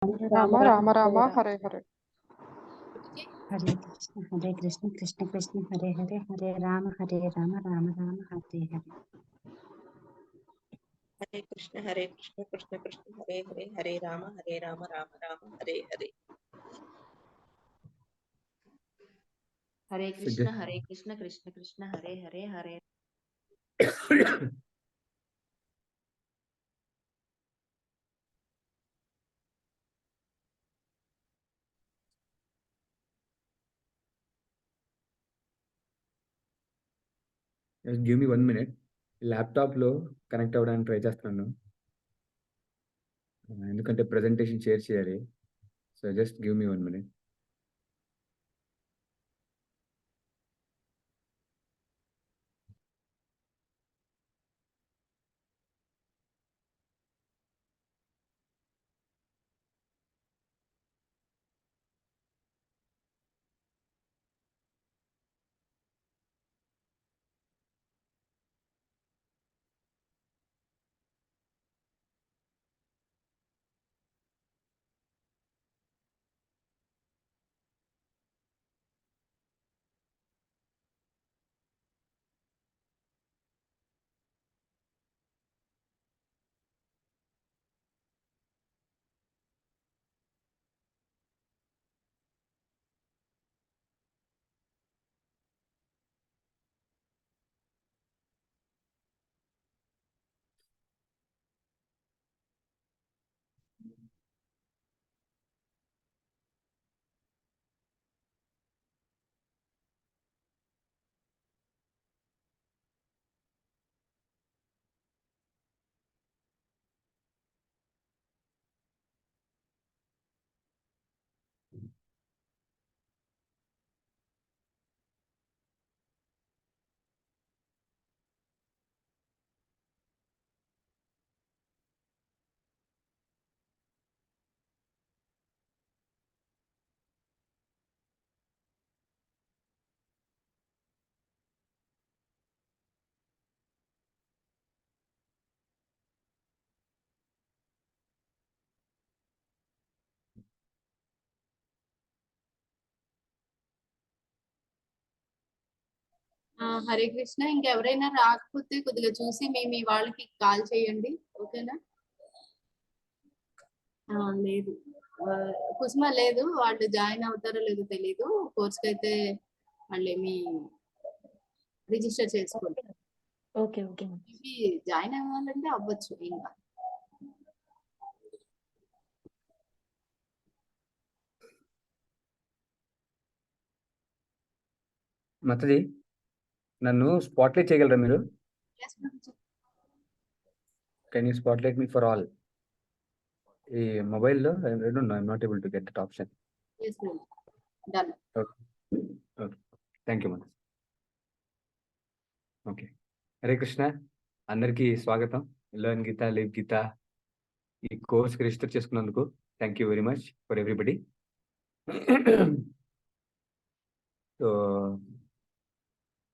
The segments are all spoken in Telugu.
Rama Rama Rama Hare Hare. Hare Krishna Krishna Krishna Hare Hare Hare Rama Rama Rama Hare Hare. Hare Krishna Krishna Krishna Hare Hare Hare Rama Rama Rama Hare Hare. Hare Krishna Krishna Krishna Hare Hare Hare. Give me 1 minute. ల్యాప్టాప్లో కనెక్ట్ అవ్వడానికి ట్రై చేస్తున్నాను, ఎందుకంటే ప్రెజెంటేషన్ షేర్ చేయాలి. So just give me 1 minute. Hare Krishna. ఇంకెవరైనా రాకపోతే కొద్దిగా చూసి మీ వాళ్ళకి కాల్ చేయండి, ఓకేనా? లేదు, కుసుమ లేదు, వాళ్ళు జాయిన్ అవుతారో లేదో తెలీదు. కోర్స్ కి అయితే వాళ్ళు ఏమి రిజిస్టర్ చేసుకోండి. Okay okay. జాయిన్ అవ్వాలంటే అవ్వచ్చు ఇంకా. మతది నన్ను స్పాట్లైట్ చేయగలరా మీరు? Can you spotlight me for all? ఈ మొబైల్లో I'm not able to get that option. Done. Okay, thank you మతది. ఓకే, హరే కృష్ణ. అందరికీ స్వాగతం. లర్న్ గీత లివ్ గీత ఈ కోర్స్కి రిజిస్టర్ చేసుకున్నందుకు thank you very much for everybody. So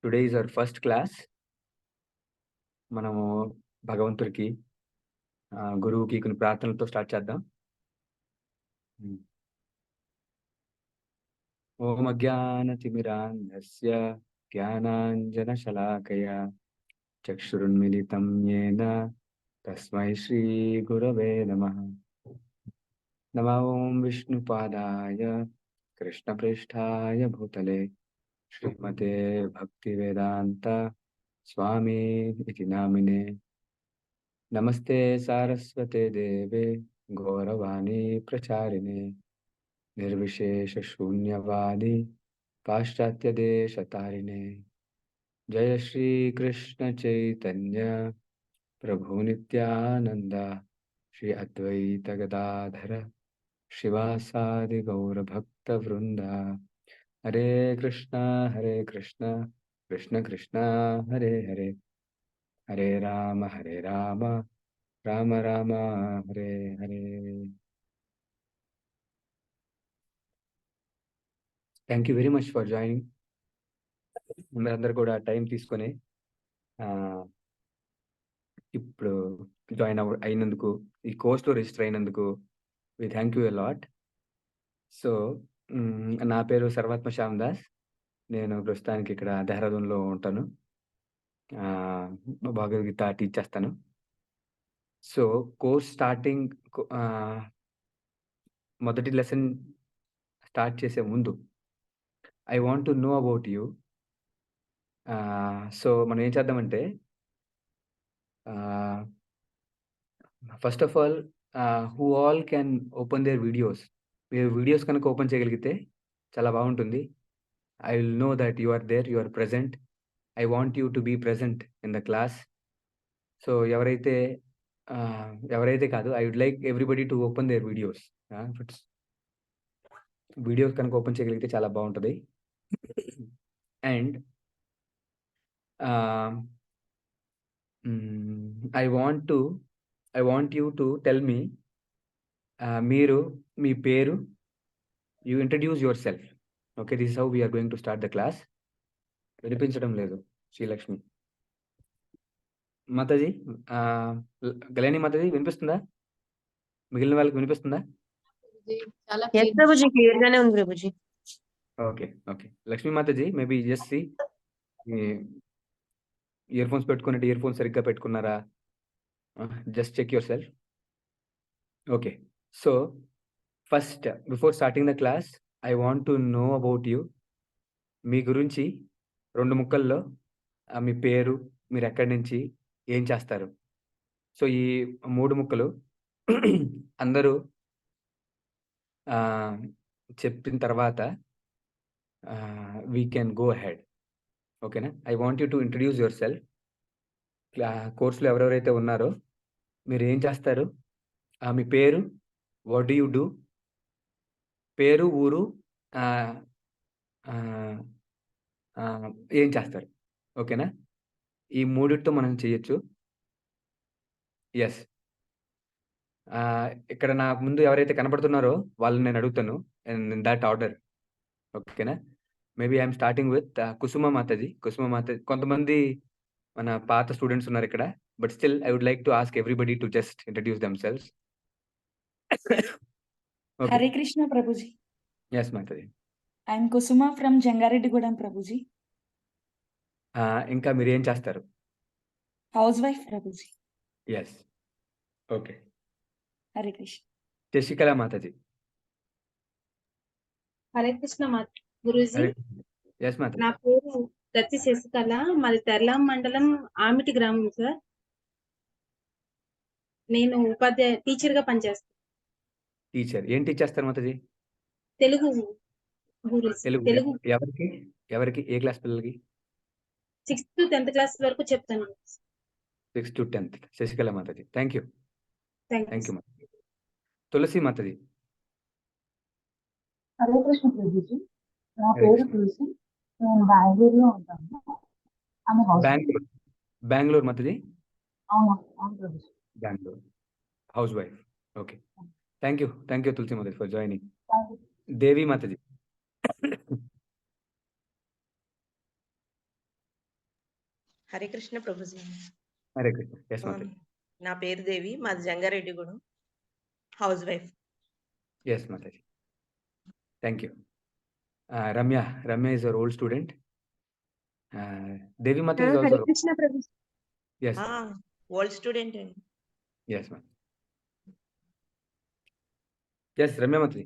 today is our first class. మనము భగవంతుడికి గురువుకి కొన్ని ప్రార్థనలతో స్టార్ట్ చేద్దాం. ఓం అజ్ఞానతిమిరాంధస్య జ్ఞానాంజనశలాకయా చక్షురున్మిలితం యేన తస్మై శ్రీ గురవే నమః. నమో ఓం విష్ణుపాదాయ కృష్ణప్రేష్ఠాయ భూతలే శ్రీమతే భక్తివేదాంత స్వామి ఇతి నామినే. నమస్తే సారస్వతే దేవే గౌరవాణి ప్రచారిణే నిర్విశేష శూన్యవాది పాశ్చాత్య దేశతారిణే. జయ శ్రీ కృష్ణ చైతన్య ప్రభు నిత్యానంద శ్రీ అద్వైత గదాధర శివాసాది గౌర భక్త వృంద. Hare Krishna Krishna Krishna Hare Hare, Hare Rama Rama Rama Hare Hare. Thank you very much for joining. మీరందరూ కూడా టైం తీసుకొని ఇప్పుడు జాయిన్ అయినందుకు, ఈ కోర్స్లో రిజిస్టర్ అయినందుకు we thank you a lot. So నా పేరు సర్వాత్మ శ్యామ్ దాస్. నేను ప్రస్తుతానికి ఇక్కడ దెహ్రాదూన్లో ఉంటాను. భగవద్గీత టీచ్ చేస్తాను. సో కోర్స్ స్టార్టింగ్ మొదటి లెసన్ స్టార్ట్ చేసే ముందు I want to know about you. So మనం ఏం చేద్దామంటే first of all who all can open their videos. మీరు వీడియోస్ కనుక ఓపెన్ చేయగలిగితే చాలా బాగుంటుంది. I will know that you are there, you are present. I want you to be present in the class. So ఎవరైతే కాదు, I would like everybody to open their videos. Videos కనుక ఓపెన్ చేయగలిగితే చాలా బాగుంటుంది. And I want you to tell me, మీరు మీ పేరు, you introduce yourself. Okay, this how we are going to start the class. వినిపించడం లేదు శ్రీలక్ష్మి. మాతాజీ, గలేని మాతాజీ వినిపిస్తుందా? మిగిలిన వాళ్ళకి వినిపిస్తుందా? గురూజీ, చాలా ఎస్ clear. ప్రభుజీ, క్లియర్ గానే ఉంది Prabhuji. Okay okay. Lakshmi Mataji, maybe just see earphones పెట్టుకున్నట్టు ఇయర్ ఫోన్స్ సరిగ్గా పెట్టుకున్నారా? Just check yourself. Okay. So first before starting the class I want to know about you. మీ గురించి 2 ముక్కల్లో మీ పేరు, మీరు ఎక్కడి నుంచి, ఏం చేస్తారు. సో ఈ 3 ముక్కలు అందరూ చెప్పిన తర్వాత వీ కెన్ గో అహెడ్. ఓకేనా? I want you to introduce your self. కోర్సులో ఎవరెవరైతే ఉన్నారో మీరు ఏం చేస్తారు, మీ పేరు, వాట్ డూ యూ డూ, పేరు, ఊరు, ఏం చేస్తారు. ఓకేనా? ఈ 3టితో మనం చేయొచ్చు. ఎస్. ఇక్కడ నా ముందు ఎవరైతే కనపడుతున్నారో వాళ్ళని నేను అడుగుతాను ఇన్ దట్ ఆర్డర్. ఓకేనా? Maybe I'm starting with Kusuma Mataji. Kusuma Mataji, కొంతమంది మన పాత స్టూడెంట్స్ ఉన్నారు ఇక్కడ. But still I would like to ask everybody to just introduce themselves. Okay. Hare Krishna Prabhuji. Yes Mataji. I'm Kusuma from Jangareddygudem Prabhuji. ఇంకా మీరు ఏం చేస్తారు? Housewife Prabhuji. Yes. Okay. Hare Krishna. Sasikala Mataji. Hare Krishna Guruji. Yes Mataji. నా పేరు దత్తి శశికళ, మాది తెర్లాం మండలం ఆమిటి గ్రామం సార్. నేను టీచర్ గా పనిచేస్తాను. టీచర్. ఏం టీచ్ చేస్తారు మాతాజీ? తెలుగు గురూజీ. తెలుగు. తెలుగు ఎవరికి ఎవరికి ఏ క్లాస్ పిల్లలకి? 6th to 10th క్లాస్ వరకు చెప్తాను. 6th to 10th. Sasikala Mataji, thank you. Thank thank you. You Mataji. Tulasi Mataji. Hare Krishna Prabhuji. నా హరే పేరు కృష్ణ. తులసి. నేను బెంగళూరులో ఉంటాను. ఆమె హౌస్ వైఫ్. బెంగళూరు మాతాజీ. అవును అవును Prabhuji. Bengaluru housewife. Okay, thank you Tulasi Mataji for joining. Thank you. Devi Mataji. Hare Krishna Prabhuji. Hare Krishna. Yes Mataji. నా పేరు దేవి, మాది Jangareddygudem, housewife. Yes Mataji, thank you. Ramya is our old student. Devi Mata is Hare also. Krishna Prabhuji. Yes, old student అండి. yes ma'am. Yes, Ramya Mataji.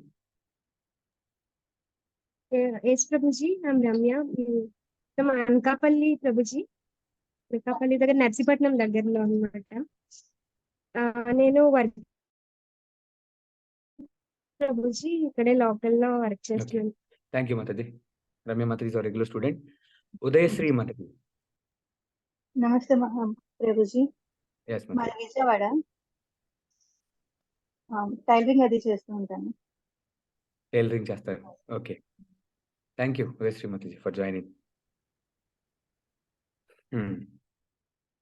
Yes Prabhuji. I'm Ramya from Anakapalli Prabhuji. Anakapalli దగ్గర నర్సీపట్నం దగ్గరలో అన్నమాట. నేను వర్క్ ప్రభుజీ ఇక్కడే లోకల్లో వర్క్ చేస్తున్నాను. Thank you Mataji. Ramya Mataji is our regular student. Udayasri Mataji. నమస్తే ప్రభుజీ. Yes మా Mataji. విజయవాడ. టైలరింగ్ అది చేస్తూ ఉంటాను. Tailoring చేస్తారు. Okay. Thank you Udayasri Mataji for joining.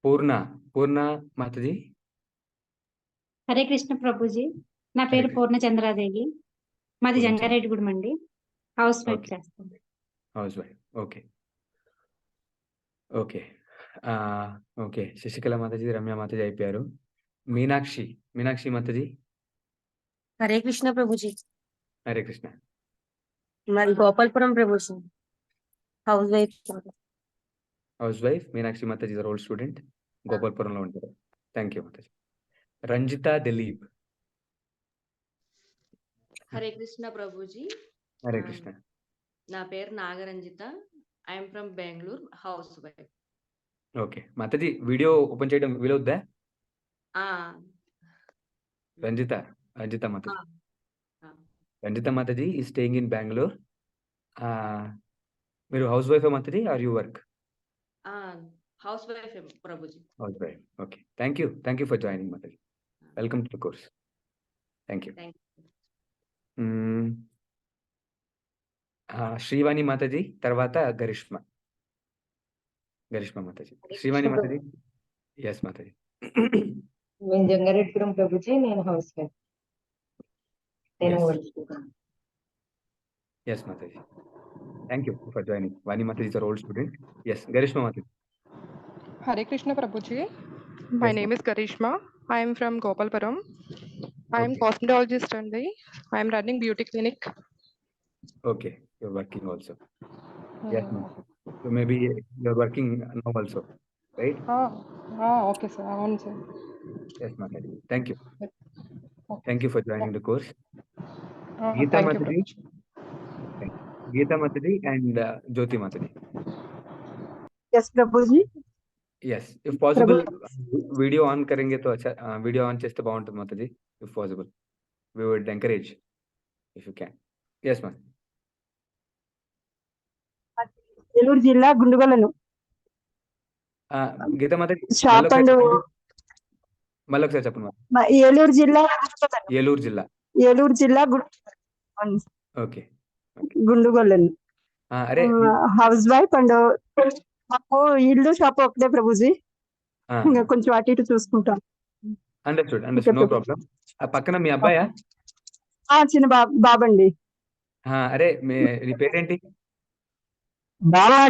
పూర్ణ మాతాజీ. హరే కృష్ణ ప్రభుజీ. నా పేరు హరే పూర్ణచంద్రాదేవి. మాది పూర్ణచంద్ర. జంగారెడ్డిగూడెం అండి. House wife Okay. చేస్తాను. House wife. Okay okay okay. Sasikala Mataji, Ramya Mataji అయిపోయారు. మీనాక్షి మాతాజీ. హరే కృష్ణ ప్రభుజీ. హరే కృష్ణ. మరి Gopalpuram Prabhuji. Housewife. Housewife Meenakshi Mataji is old student, గోపాల్పురంలో ఉంటారు. Thank you Mataji. రంజిత దిలీప్. హరే కృష్ణ ప్రభుజీ. హరే కృష్ణ. నా పేరు Nagaranjitha. I'm from Bengaluru, housewife. Okay Mataji, video open చేయడం వీలవుద్దా? రంజిత మాతాజీ. రంజిత మాతాజీ ఈ స్టేయింగ్ ఇన్ బెంగళూరు. మీరు housewife Mataji are you work? Housewife Prabhuji. Housewife. Okay, thank you for joining Mataji. Welcome to the course. Thank you. Srivani Mataji, తర్వాత గరిష్మ మాతాజీ. శ్రీవాణి మాతాజీ. ఎస్ మాతాజీ. నేను జంగారెడ్డిపురం ప్రభుజీ, నేను హౌస్ వైఫ్. నేను yes Mataji. Thank you for joining. Vani Mataji is old student. Yes Garishma Mataji. Hare Krishna Prabhuji. My name is Karishma. I am from Gopalpuram. I am cosmetologist and I am running beauty clinic. Okay, you're working also. Yes, ma'am. So maybe you're working now also, right? Okay, sir. I want to. Yes, Mataji. Thank you. Thank you for joining the course. Geeta Thank you, Mataji. Geeta Mataji and Jyoti Mataji. Yes, Prabhuji. Yes, if possible, video on करेंगे तो अच्छा. Video on చేస్తే బాగుంటుంది Mataji. If possible, we would encourage if you can. Yes, ma'am. Eluru జిల్లా గుండుగొలను. గీతా మాతాజీ షాప్ అండ్ మళ్ళీ ఒకసారి చెప్పండి. ఏలూరు జిల్లా ఏలూరు జిల్లా ఓకే గుండుగొలను. అరే హౌస్ వైఫ్ అండ్ మాకు ఇల్లు షాప్ ఒకటే ప్రభుజీ, ఇంకా కొంచెం అటు ఇటు చూసుకుంటాం. Understood, no problem. పక్కన మీ అబ్బాయా? చిన్న బాబండి. అరే మీ పేరేంటి?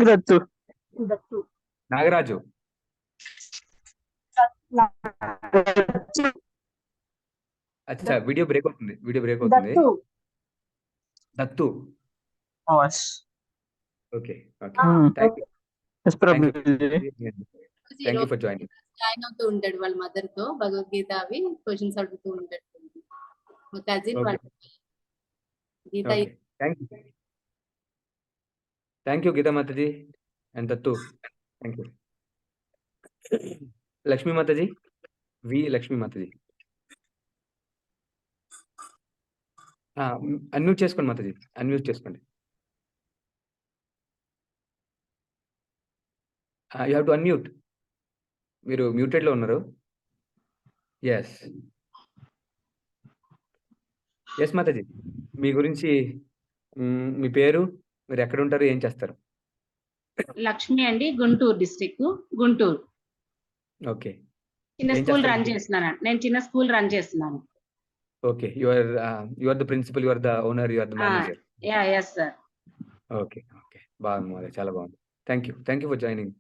దత్తు. నాగరాజు. అచ్చా, వీడియో బ్రేక్ అవుతుంది. Dattu. Okay, thank you for joining. Join అవుతూ ఉంటాడు వాళ్ళ మదర్ తో, భగవద్గీత అవి క్వశ్చన్స్ అడుగుతూ ఉంటాడు. Cousin Geetha. Thank you Geetha mataji and Dattu. Thank you. Lakshmi mataji, Lakshmi mataji. Unmute చేసుకోండి మాతాజీ, అన్మ్యూట్ చేసుకోండి. You have to unmute. మీరు మ్యూటెడ్ లో ఉన్నారు. ఎస్ మాతాజీ, మీ గురించి, మీ పేరు, మీరు ఎక్కడ ఉంటారు, ఏం చేస్తారు? లక్ష్మి అండి, గుంటూరు డిస్ట్రిక్ట్, గుంటూరు. ఓకే, చిన్న స్కూల్ రన్ చేస్తున్నాను. Okay, you are the principal, you are the owner, you are the manager. yes sir. Okay, బాగుంది మాతాజీ, చాలా బాగుంది. Thank you for joining.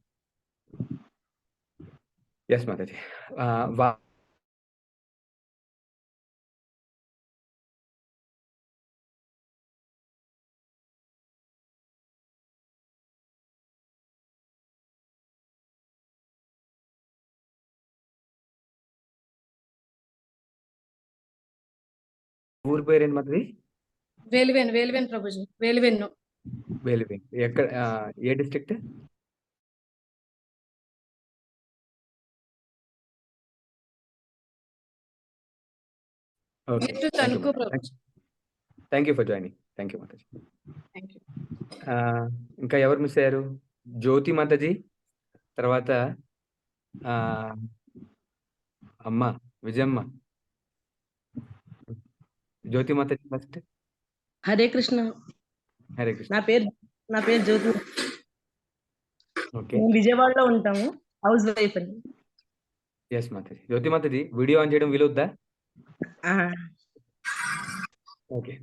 Yes Mataji. ఊరి పేరేంటి మాతాజీ? వేలువెన్ ప్రభుజీ. వేలువెన్ను. ఎక్కడ, ఏ district? Thank you for joining. Thank you Mataji. ఇంకా ఎవరు మిస్ అయ్యారు? జ్యోతి మాతాజీ, తర్వాత అమ్మ విజయమ్మ. జ్యోతి మాతాజీ ఫస్ట్. హరే కృష్ణ. నా పేరు జ్యోతి. ఓకే, విజయవాడలో ఉంటాము, హౌస్ వైఫ్ అండి. Yes Mataji. Jyothi Mataji, video on చేయడం వీలవుద్దా? Okay,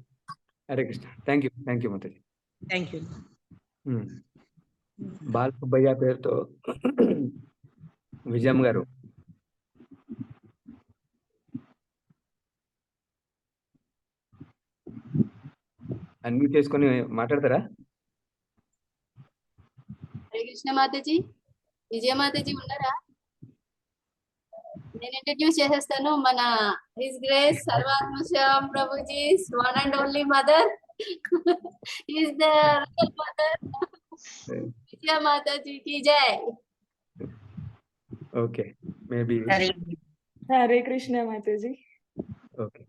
Hare Krishna. Thank you Mataji. Thank you. Bala Subbaiah పేరుతో విజయమ్మ గారు. అన్మ్యూట్ చేసుకొని మాట్లాడతారా? హరే కృష్ణ మాతాజీ, విజయ మాతాజీ ఉన్నారా? నేను ఇంట్రడ్యూస్ చేసేస్తాను. మన his grace Sarvatmashyam Prabhuji one and only mother is the real mother. Vijaya మాతాజీకి జై. Okay, maybe Hare Krishna Mataji. Okay.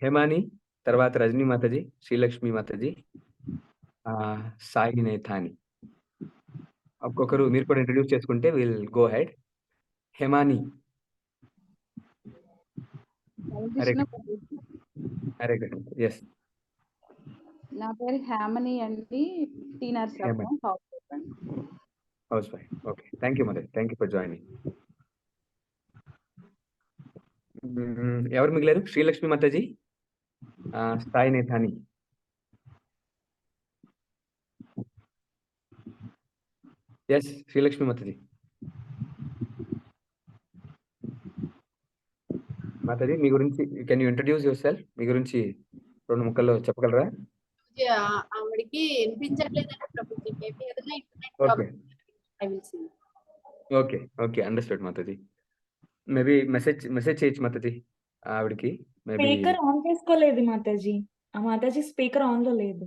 Hemani తర్వాత రజనీ మాతాజీ, శ్రీలక్ష్మి మాతాజీ, సాయి నేథాని. ఒక్కొక్కరు మీరు కూడా ఇంట్రడ్యూస్ చేసుకుంటే will go ahead. Hemani. Hare Hare Krishna. Yes, నా పేరు హేమని అండి. T Narsapuram housewife. Okay, thank you mother, thank you for joining. ఎవరు మిగిలారు? శ్రీలక్ష్మి మాతాజీ, సాయి నేథాని. ఎస్, శ్రీలక్ష్మి మాతాజీ. మాతాజీ, మీ గురించి can you introduce yourself? మీ గురించి 2 ముక్కల్లో చెప్పగలరా? ఆవిడకి వినిపించట్లేదంటే ప్రభుజీ, మేబీ ఏదైనా internet okay problem. I will see. Okay okay, understood Mataji. Maybe message చేయొచ్చు మాతాజీ ఆవిడకి. మేబీ స్పీకర్ ఆన్ చేసుకోలేదు మాతాజీ. ఆ మాతాజీ స్పీకర్ ఆన్ లో లేదు.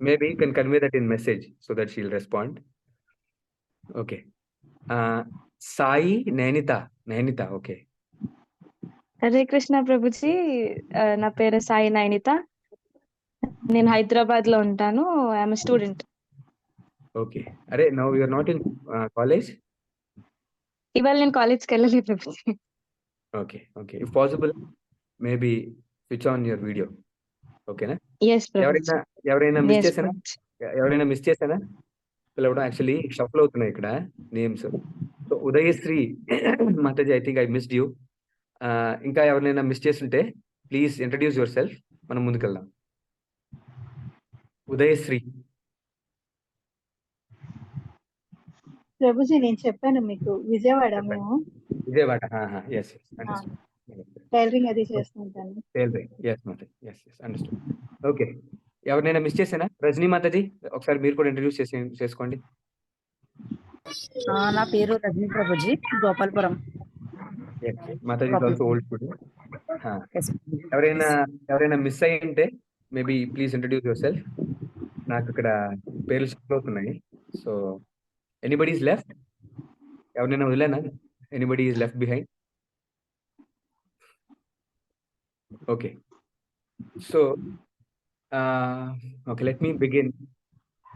maybe you can convey that in message so that she'll respond. Okay. Sai Nainita, okay. Hare Krishna Prabhuji, నా పేరు సాయి నైనిత. నేను హైదరాబాద్ లో ఉంటాను. I'm student. Okay. Are now you are not in college? ఇవాళ నేను కాలేజ్కి వెళ్ళలేదు Prabhuji. Okay. If possible, maybe switch on your video. Okay na? Yes Prabhuji. ఎవరైనా మిస్ Yes, చేశానా? ఎవరైనా మిస్ చేశానా? పిలవడం యాక్చువల్లీ షఫల్ అవుతున్నాయి ఇక్కడ names. So Udayasri Mataji, I think I missed you. ఇంకా ఎవరైనా మిస్ చేస్తుంటే ప్లీజ్ ఇంట్రడ్యూస్ యువర్ సెల్ఫ్, మనం ముందుకెళ్దాం. ఉదయశ్రీ. ప్రభుజీ నేను చెప్పాను మీకు, విజయవాడ మేము విజయవాడ. ఎస్ టైలరింగ్ అది చేస్తుంటాను. అండర్స్టూడ్. ఓకే, ఎవరినైనా మిస్ చేసానా? రజనీ మాతాజీ, ఒకసారి మీరు కూడా ఇంట్రడ్యూస్ చేసుకోండి. నా పేరు Rajani Prabhuji, Gopalpuram. Mataji also old student. ఎవరైనా మిస్ అయ్యి ఉంటే maybe please introduce yourself. నాకు ఇక్కడ పేర్లు షఫల్ అవుతున్నాయి. So anybody is left? ఎవరైనా వదిలేనా? Anybody is left behind? Okay, so okay, let me begin.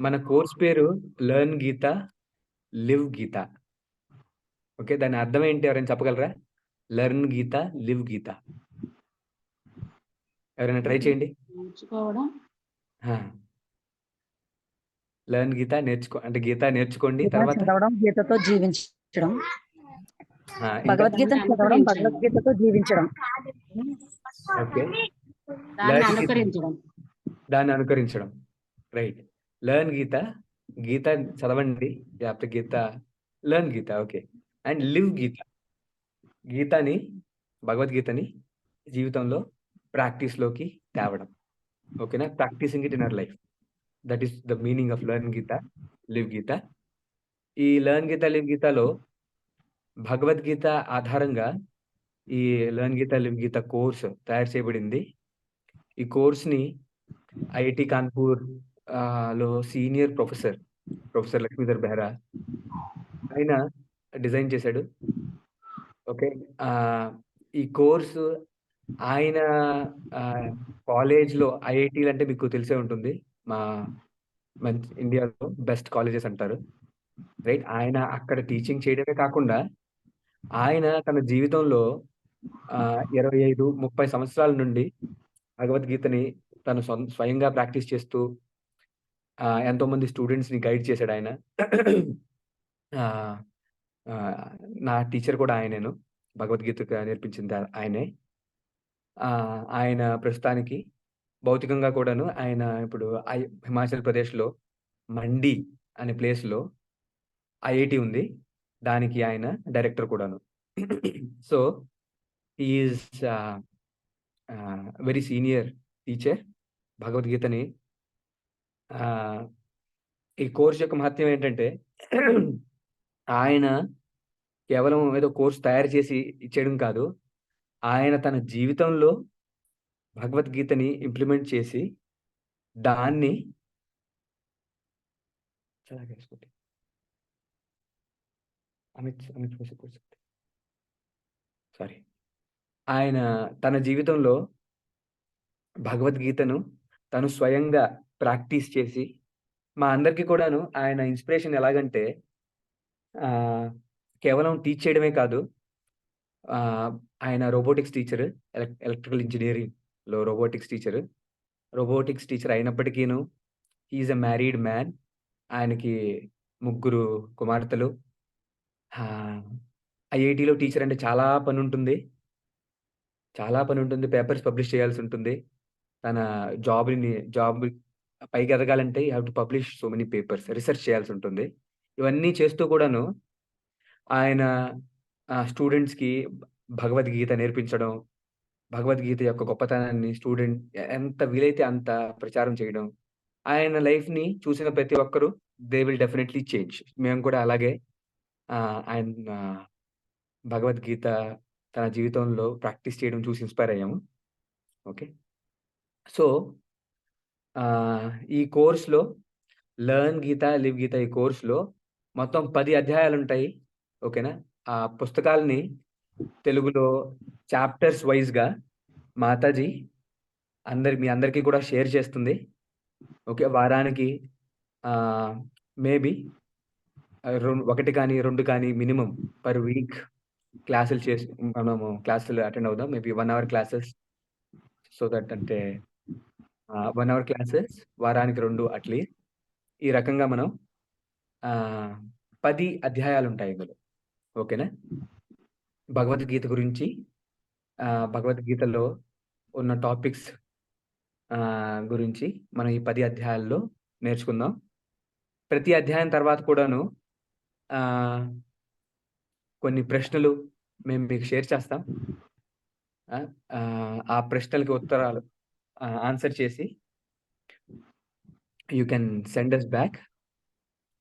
మన కోర్స్ పేరు learn Gita live Gita. Okay, దాని అర్థం ఏంటి ఎవరైనా చెప్పగలరా? లెర్న్ గీత లివ్ గీత. ఎవరైనా ట్రై చేయండి. నేర్చుకోవడం, లెర్న్ గీత అంటే గీత నేర్చుకోండి, తర్వాత చదవడం, గీతతో జీవించడం. ఇంకా భగవద్గీత చదవడం, భగవద్గీతతో జీవించడం. ఓకే, దాన్ని దాన్ని అనుకరించడం. రైట్. లెర్న్ గీత చదవండి, లేకపోతే Gita learn Gita. Okay, and live గీతని భగవద్గీతని జీవితంలో ప్రాక్టీస్లోకి తేవడం. ఓకేనా? Practising it in our life. That is the meaning of learn Gita live Gita. ఈ లెర్న్ గీత లివ్ గీతలో భగవద్గీత ఆధారంగా ఈ learn Gita live Gita course తయారు చేయబడింది. ఈ కోర్స్ని ఐఐటి కాన్పూర్ లో సీనియర్ ప్రొఫెసర్ లక్ష్మీధర్ బెహ్రా ఆయన డిజైన్ చేశాడు. ఓకే, ఈ కోర్సు ఆయన కాలేజ్లో, ఐఐటీలు అంటే మీకు తెలిసే ఉంటుంది, మంచి ఇండియాలో బెస్ట్ కాలేజెస్ అంటారు, రైట్? ఆయన అక్కడ టీచింగ్ చేయడమే కాకుండా ఆయన తన జీవితంలో 25-30 సంవత్సరాల నుండి భగవద్గీతని తను స్వయంగా ప్రాక్టీస్ చేస్తూ ఎంతో మంది స్టూడెంట్స్ ని గైడ్ చేశాడు ఆయన. నా టీచర్ కూడా ఆయనేను, భగవద్గీత నేర్పించింది ఆయనే. ఆయన ప్రస్తుతానికి భౌతికంగా కూడాను ఆయన ఇప్పుడు హిమాచల్ ప్రదేశ్లో మండి అనే ప్లేస్లో ఐఐటి ఉంది, దానికి ఆయన డైరెక్టర్ కూడాను. So is very senior teacher. భగవద్గీతని ఈ కోర్స్ యొక్క మహత్యం ఏంటంటే ఆయన కేవలం ఏదో కోర్స్ తయారు చేసి ఇచ్చేయడం కాదు. ఆయన తన జీవితంలో భగవద్గీతని ఇంప్లిమెంట్ చేసి దాన్ని సారీ ఆయన తన జీవితంలో భగవద్గీతను తను స్వయంగా ప్రాక్టీస్ చేసి మా అందరికీ కూడాను ఆయన ఇన్స్పిరేషన్ ఎలాగంటే కేవలం టీచ్ చేయడమే కాదు. ఆయన రోబోటిక్స్ టీచర్, ఎలక్ట్రికల్ ఇంజనీరింగ్లో రోబోటిక్స్ టీచర్ అయినప్పటికీను హీఈస్ ఎ మ్యారీడ్ మ్యాన్. ఆయనకి 3 కుమార్తెలు. ఐఐటిలో టీచర్ అంటే చాలా పని ఉంటుంది. పేపర్స్ పబ్లిష్ చేయాల్సి ఉంటుంది. తన జాబ్ పైకి ఎదగాలంటే you have to publish so many papers, research చేయాల్సి ఉంటుంది. ఇవన్నీ చేస్తూ కూడాను ఆయన స్టూడెంట్స్కి భగవద్గీత నేర్పించడం, భగవద్గీత యొక్క గొప్పతనాన్ని స్టూడెంట్ ఎంత వీలైతే అంత ప్రచారం చేయడం. ఆయన లైఫ్ని చూసిన ప్రతి ఒక్కరూ దే విల్ డెఫినెట్లీ చేంజ్. మేము కూడా అలాగే ఆయన భగవద్గీత తన జీవితంలో ప్రాక్టీస్ చేయడం చూసి ఇన్స్పైర్ అయ్యాము. ఓకే, సో ఈ కోర్స్లో లెర్న్ గీత లివ్ గీత ఈ కోర్స్లో మొత్తం 10 అధ్యాయాలు ఉంటాయి. ఓకేనా? ఆ పుస్తకాలని తెలుగులో చాప్టర్స్ వైజ్గా మాతాజీ మీ అందరికీ కూడా షేర్ చేస్తుంది. ఓకే, వారానికి మేబీ 1 కానీ 2 కానీ మినిమం పర్ వీక్ మనము క్లాసులు అటెండ్ అవుదాం. Maybe 1 hour classes. So that అంటే 1 అవర్ క్లాసెస్ వారానికి 2 అట్లీస్ట్. ఈ రకంగా మనం 10 అధ్యాయాలు ఉంటాయి ఇందులో. ఓకేనా? భగవద్గీత గురించి భగవద్గీతలో ఉన్న టాపిక్స్ గురించి మనం ఈ 10 అధ్యాయాల్లో నేర్చుకుందాం. ప్రతి అధ్యాయం తర్వాత కూడాను కొన్ని ప్రశ్నలు మేము మీకు షేర్ చేస్తాం. ఆ ప్రశ్నలకి ఉత్తరాలు ఆన్సర్ చేసి you can send us back.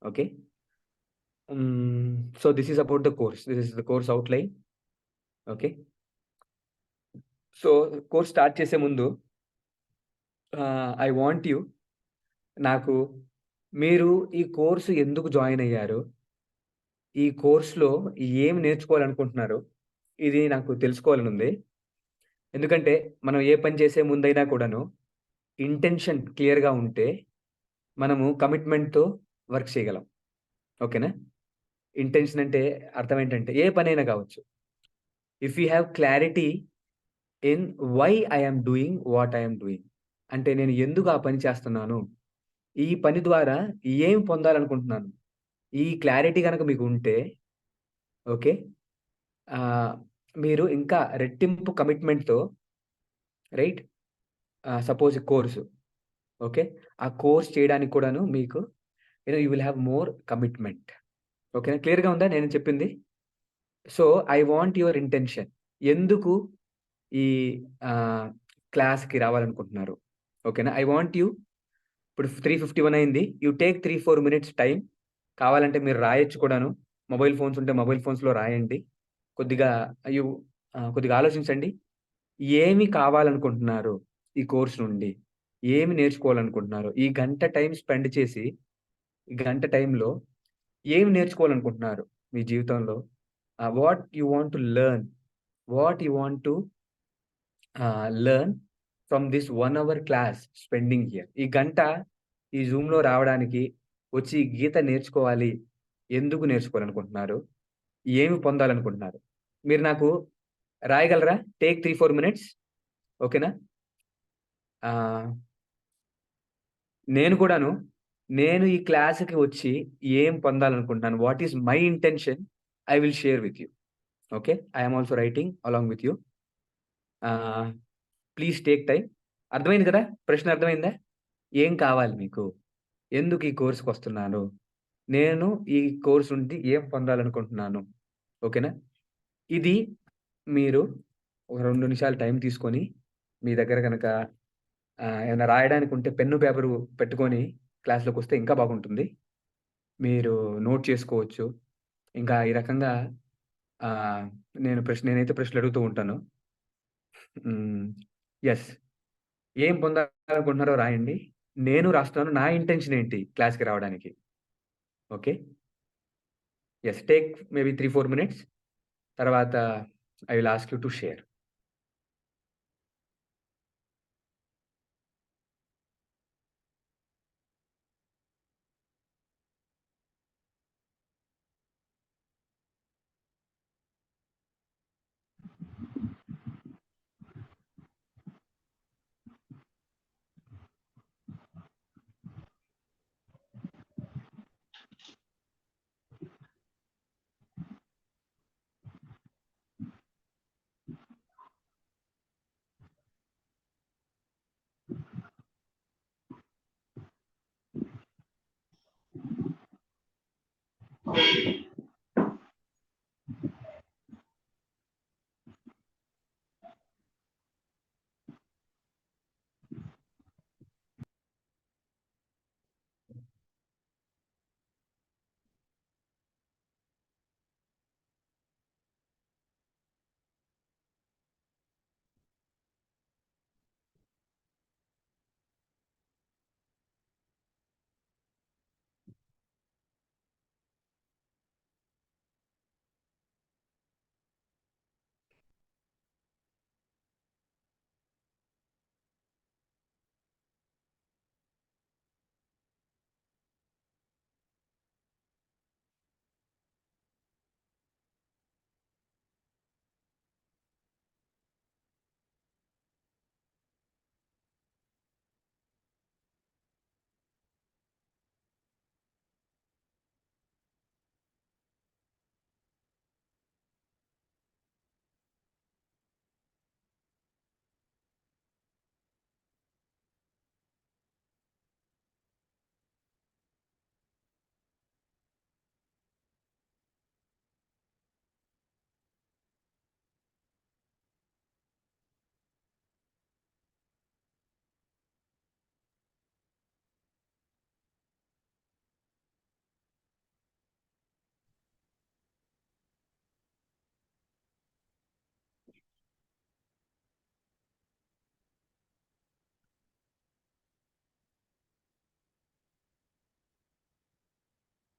Okay, so this is about the course. This is the course outline. Okay, so course start చేసే ముందు ఐ వాంట్ యూ, మీరు ఈ కోర్సు ఎందుకు జాయిన్ అయ్యారు, ఈ కోర్సులో ఏం నేర్చుకోవాలనుకుంటున్నారు, ఇది నాకు తెలుసుకోవాలని ఉంది. ఎందుకంటే మనం ఏ పని చేసే ముందైనా కూడాను ఇంటెన్షన్ క్లియర్గా ఉంటే మనము కమిట్మెంట్తో వర్క్ చేయగలం. ఓకేనా? ఇంటెన్షన్ అంటే అర్థం ఏంటంటే ఏ పనైనా కావచ్చు. If you have clarity in why I'm doing what I'm doing, అంటే నేను ఎందుకు ఆ పని చేస్తున్నాను, ఈ పని ద్వారా ఏం పొందాలనుకుంటున్నాను, ఈ క్లారిటీ కనుక మీకు ఉంటే ఓకే, మీరు ఇంకా రెట్టింపు కమిట్మెంట్తో రైట్. సపోజ్ కోర్సు ఓకే, ఆ కోర్స్ చేయడానికి కూడాను మీకు you will have more commitment. ఓకేనా? క్లియర్గా ఉందా నేను చెప్పింది? So I want your intention. ఎందుకు ఈ క్లాస్కి రావాలనుకుంటున్నారు? ఓకేనా? I want you. ఇప్పుడు 3:51 అయింది. You take 3-4 minutes time. కావాలంటే మీరు రాయొచ్చు కూడాను. మొబైల్ ఫోన్స్ ఉంటే మొబైల్ ఫోన్స్లో రాయండి. కొద్దిగా ఆలోచించండి. ఏమి కావాలనుకుంటున్నారు ఈ కోర్స్ నుండి, ఏమి నేర్చుకోవాలనుకుంటున్నారు, ఈ గంట టైం స్పెండ్ చేసి ఈ గంట టైంలో ఏమి నేర్చుకోవాలనుకుంటున్నారు మీ జీవితంలో. What you want to learn, what you want to learn from this 1 hour class spending here. ఈ గంట ఈ జూమ్లో రావడానికి వచ్చి గీత నేర్చుకోవాలి, ఎందుకు నేర్చుకోవాలనుకుంటున్నారు, ఏమి పొందాలనుకుంటున్నారు, మీరు నాకు రాయగలరా? Take 3-4 minutes. ఓకేనా? నేను ఈ క్లాస్కి వచ్చి ఏం పొందాలనుకుంటున్నాను, what is my intention, I will share with you. Okay, I'm also writing along with you. Please take time. అర్థమైంది కదా? ప్రశ్న అర్థమైందా? ఏం కావాలి మీకు, ఎందుకు ఈ కోర్సుకి వస్తున్నాను, నేను ఈ కోర్సు నుండి ఏం పొందాలనుకుంటున్నాను. ఓకేనా? ఇది మీరు ఒక 2 నిమిషాలు టైం తీసుకొని మీ దగ్గర కనుక ఏమైనా రాయడానికి ఉంటే పెన్ను పేపరు పెట్టుకొని క్లాస్లోకి వస్తే ఇంకా బాగుంటుంది. మీరు నోట్ చేసుకోవచ్చు. ఇంకా ఈ రకంగా నేనైతే ప్రశ్నలు అడుగుతూ ఉంటాను. యెస్. ఏం పొందాలనుకుంటున్నారో రాయండి. నేను రాస్తున్నాను. నా ఇంటెన్షన్ ఏంటి క్లాస్‌కి రావడానికి. Okay. Yes. Take maybe 3, 4 minutes. తర్వాత I will ask you to share.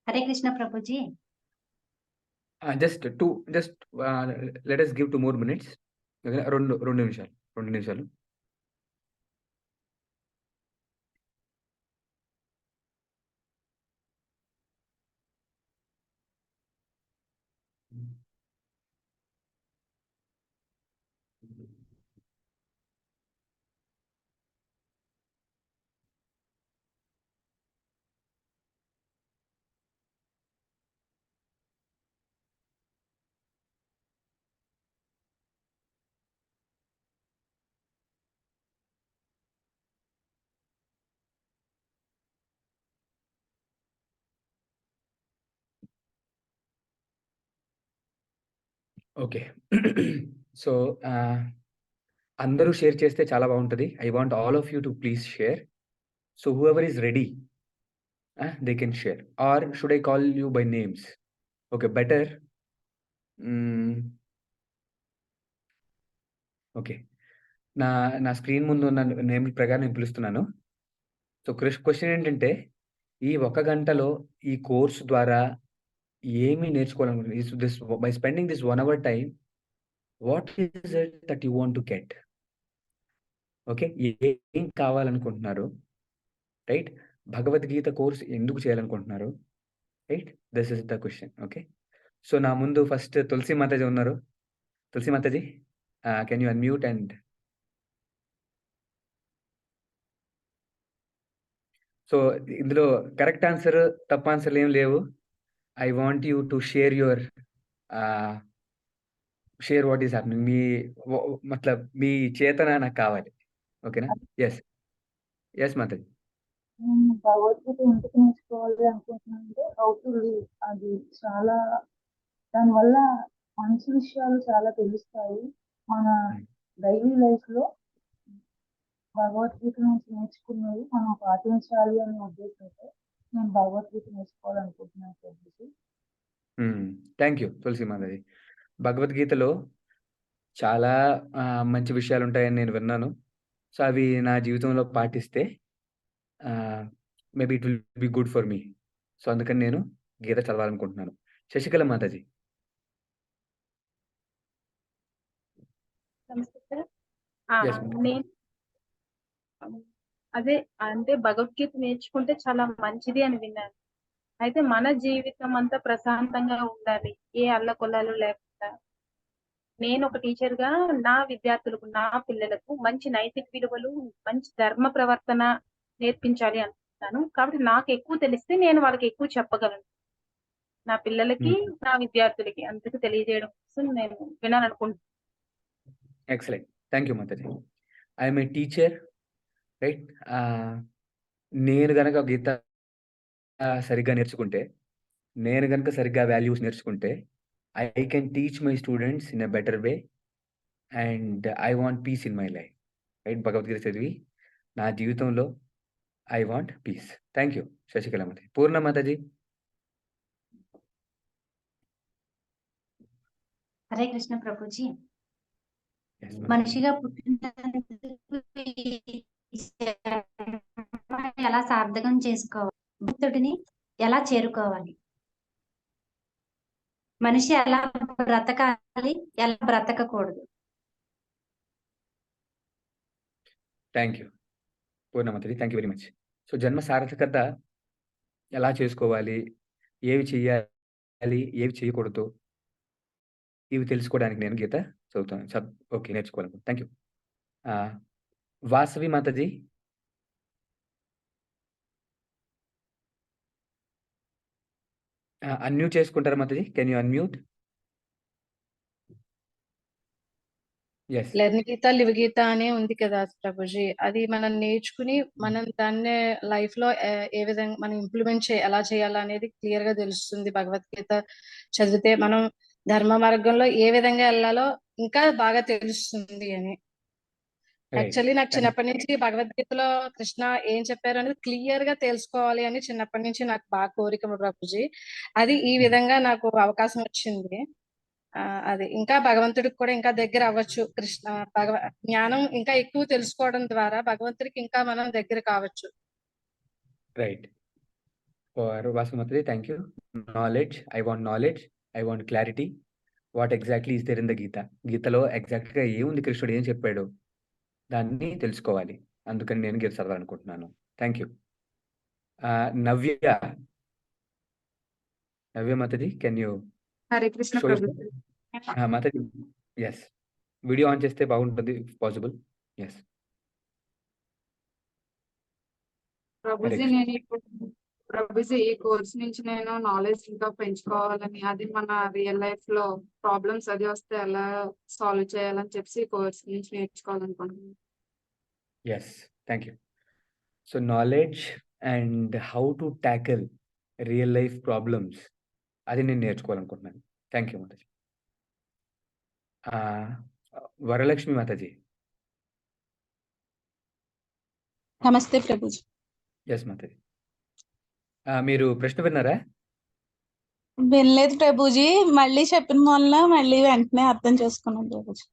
Hare Krishna Prabhuji. Just let us give 2 more minutes. Okay. 2 నిమిషాలు. ఓకే. సో, అందరూ షేర్ చేస్తే చాలా బాగుంటది. I want all of you to please share. So whoever is ready they can share. Or should I call you by names? Okay. Better. Okay. నా స్క్రీన్ ముందు ఉన్న నేమ్ ప్రకారం నేను పిలుస్తున్నాను. సో క్వెషన్ ఏంటంటే, ఈ 1 గంటలో ఈ కోర్స్ ద్వారా ఏమి నేర్చుకోవాలనుకుంటున్నారు? By spending this 1 hour time, what is it that you want to get? Okay. ఏం కావాలనుకుంటున్నారు? రైట్. భగవద్గీత కోర్స్ ఎందుకు చేయాలనుకుంటున్నారు? Right. This is the question. Okay. So నా ముందు ఫస్ట్ తులసి మాతాజీ ఉన్నారు. Tulasi Mataji, can you unmute and so ఇందులో కరెక్ట్ ఆన్సర్, తప్పు ఆన్సర్లు ఏం లేవు. I want you to share what is happening. మీ చేతన నాకు కావాలి. ఓకేనా? ఎస్ మాతాజీ. నేను భగవద్గీత ఎందుకు నేర్చుకోవాలి అనుకుంటున్నాను అంటే హౌ టు లివ్. అది చాలా, దానివల్ల మంచి విషయాలు చాలా తెలుస్తాయి. మన డైలీ లైఫ్ లో భగవద్గీత నుంచి నేర్చుకున్నది మనం పాటించాలి అనే ఉద్దేశంతో నేను భగవద్గీత నేర్చుకోవాలనుకుంటున్నాను ప్రభుజీ. Thank you Tulasi Mataji. భగవద్గీతలో చాలా మంచి విషయాలు ఉంటాయని నేను విన్నాను. సో అవి నా జీవితంలో పాటిస్తే maybe it will be good for me. So అందుకని నేను గీత చదవాలనుకుంటున్నాను. శశికళ మాతాజీ. నమస్తే సార్. Yes, ma'am. నేను అదే అంటే భగవద్గీత నేర్చుకుంటే చాలా మంచిది అని విన్నాను. అయితే మన జీవితం అంతా ప్రశాంతంగా ఉండాలి, ఏ అల్లకొల్లాలు లేకుండా. నేను ఒక టీచర్ గా నా విద్యార్థులకు, నా పిల్లలకు మంచి నైతిక విలువలు, మంచి ధర్మ ప్రవర్తన నేర్పించాలి అనుకుంటాను. కాబట్టి నాకు ఎక్కువ తెలిస్తే నేను వాళ్ళకి ఎక్కువ చెప్పగలను, నా పిల్లలకి, నా విద్యార్థులకి. అందుకు తెలియజేయడం కోసం నేను వినాలనుకుంటున్నాను. Excellent. Thank you Mataji. I'm a teacher, right? నేను గనక గీత సరిగ్గా నేర్చుకుంటే, నేను గనక సరిగ్గా వాల్యూస్ నేర్చుకుంటే, I can teach my students in a better way and I want peace in my life, right? Bhagavad Gita చదివి నా జీవితంలో I want peace. Thank you Sasikala Mataji. Purna Mataji. Hare Krishna Prabhuji. Yes, ma'am. మనిషిగా పుట్టినందుకు ఈ జన్మని ఎలా సార్థకం చేసుకోవాలి, భక్తుడిని ఎలా చేరుకోవాలి, మనిషి ఎలా బ్రతకాలి, ఎలా బ్రతకకూడదు. Thank you Purna Mataji. Thank you very much. So జన్మ సార్థకత ఎలా చేసుకోవాలి, ఏవి చెయ్యాలి, ఏవి చేయకూడదు, ఇవి తెలుసుకోవడానికి నేను గీత చదువుతాను. ఓకే, నేర్చుకోవాలనుకుంటున్నాను. Thank you. Vasavi Mataji. Unmute చేసుకుంటారా Mataji? Can you unmute? Yes. Learn Gita live Gita అనే ఉంది కదా ప్రభుజీ. అది మనం నేర్చుకుని మనం దాన్ని లైఫ్ లో ఏ విధంగా మనం ఇంప్లిమెంట్ ఎలా చేయాలనేది క్లియర్ గా తెలుస్తుంది. భగవద్గీత చదివితే మనం ధర్మ మార్గంలో ఏ విధంగా వెళ్ళాలో ఇంకా బాగా తెలుస్తుంది అని. యాక్చువల్లీ నాకు చిన్నప్పటి నుంచి భగవద్గీతలో కృష్ణ ఏం చెప్పారు అనేది క్లియర్ గా తెలుసుకోవాలి అని చిన్నప్పటి నుంచి నాకు బాగా కోరిక ప్రభుజీ. అది ఈ విధంగా నాకు అవకాశం వచ్చింది. అది ఇంకా భగవంతుడికి కూడా ఇంకా దగ్గర అవ్వచ్చు. కృష్ణ జ్ఞానం ఇంకా ఎక్కువ తెలుసుకోవడం ద్వారా భగవంతుడికి ఇంకా మనం దగ్గర కావచ్చు. Right. Vasavi Mataji, thank you. Knowledge, I want knowledge, I want clarity. What exactly is there in the Gita? గీతలో ఎగ్జాక్ట్ గా ఏముంది, కృష్ణుడు ఏం చెప్పాడు, దాన్ని తెలుసుకోవాలి. అందుకని నేను గీత చదవాలనుకుంటున్నాను. Thank you. Navya. Navya Mataji, can you Hare Krishna show Prabhu. Mataji? Yes, video on చేస్తే బాగుంటుంది పాసిబుల్. ఎస్. ప్రభుజీ, నేను ఇప్పుడు ప్రభుజీ ఈ కోర్స్ నుంచి నేను నాలెడ్జ్ ఇంకా పెంచుకోవాలని, అది మన రియల్ లైఫ్ లో ప్రాబ్లమ్స్ అది వస్తే ఎలా సాల్వ్ చేయాలని చెప్పి ఈ కోర్స్ నుంచి నేర్చుకోవాలనుకుంటున్నాను. Yes, thank you. So knowledge and how to tackle real life problems, అది నేను నేర్చుకోవాలనుకుంటున్నాను. Thank you Mataji. వరలక్ష్మి మాతాజీ. నమస్తే ప్రభుజీ. ఎస్ మాతాజీ. మీరు ప్రశ్న విన్నారా? వినలేదు ప్రభుజీ, మళ్ళీ చెప్పిన వల్ల మళ్ళీ వెంటనే అర్థం చేసుకున్నాను ప్రభుజీ.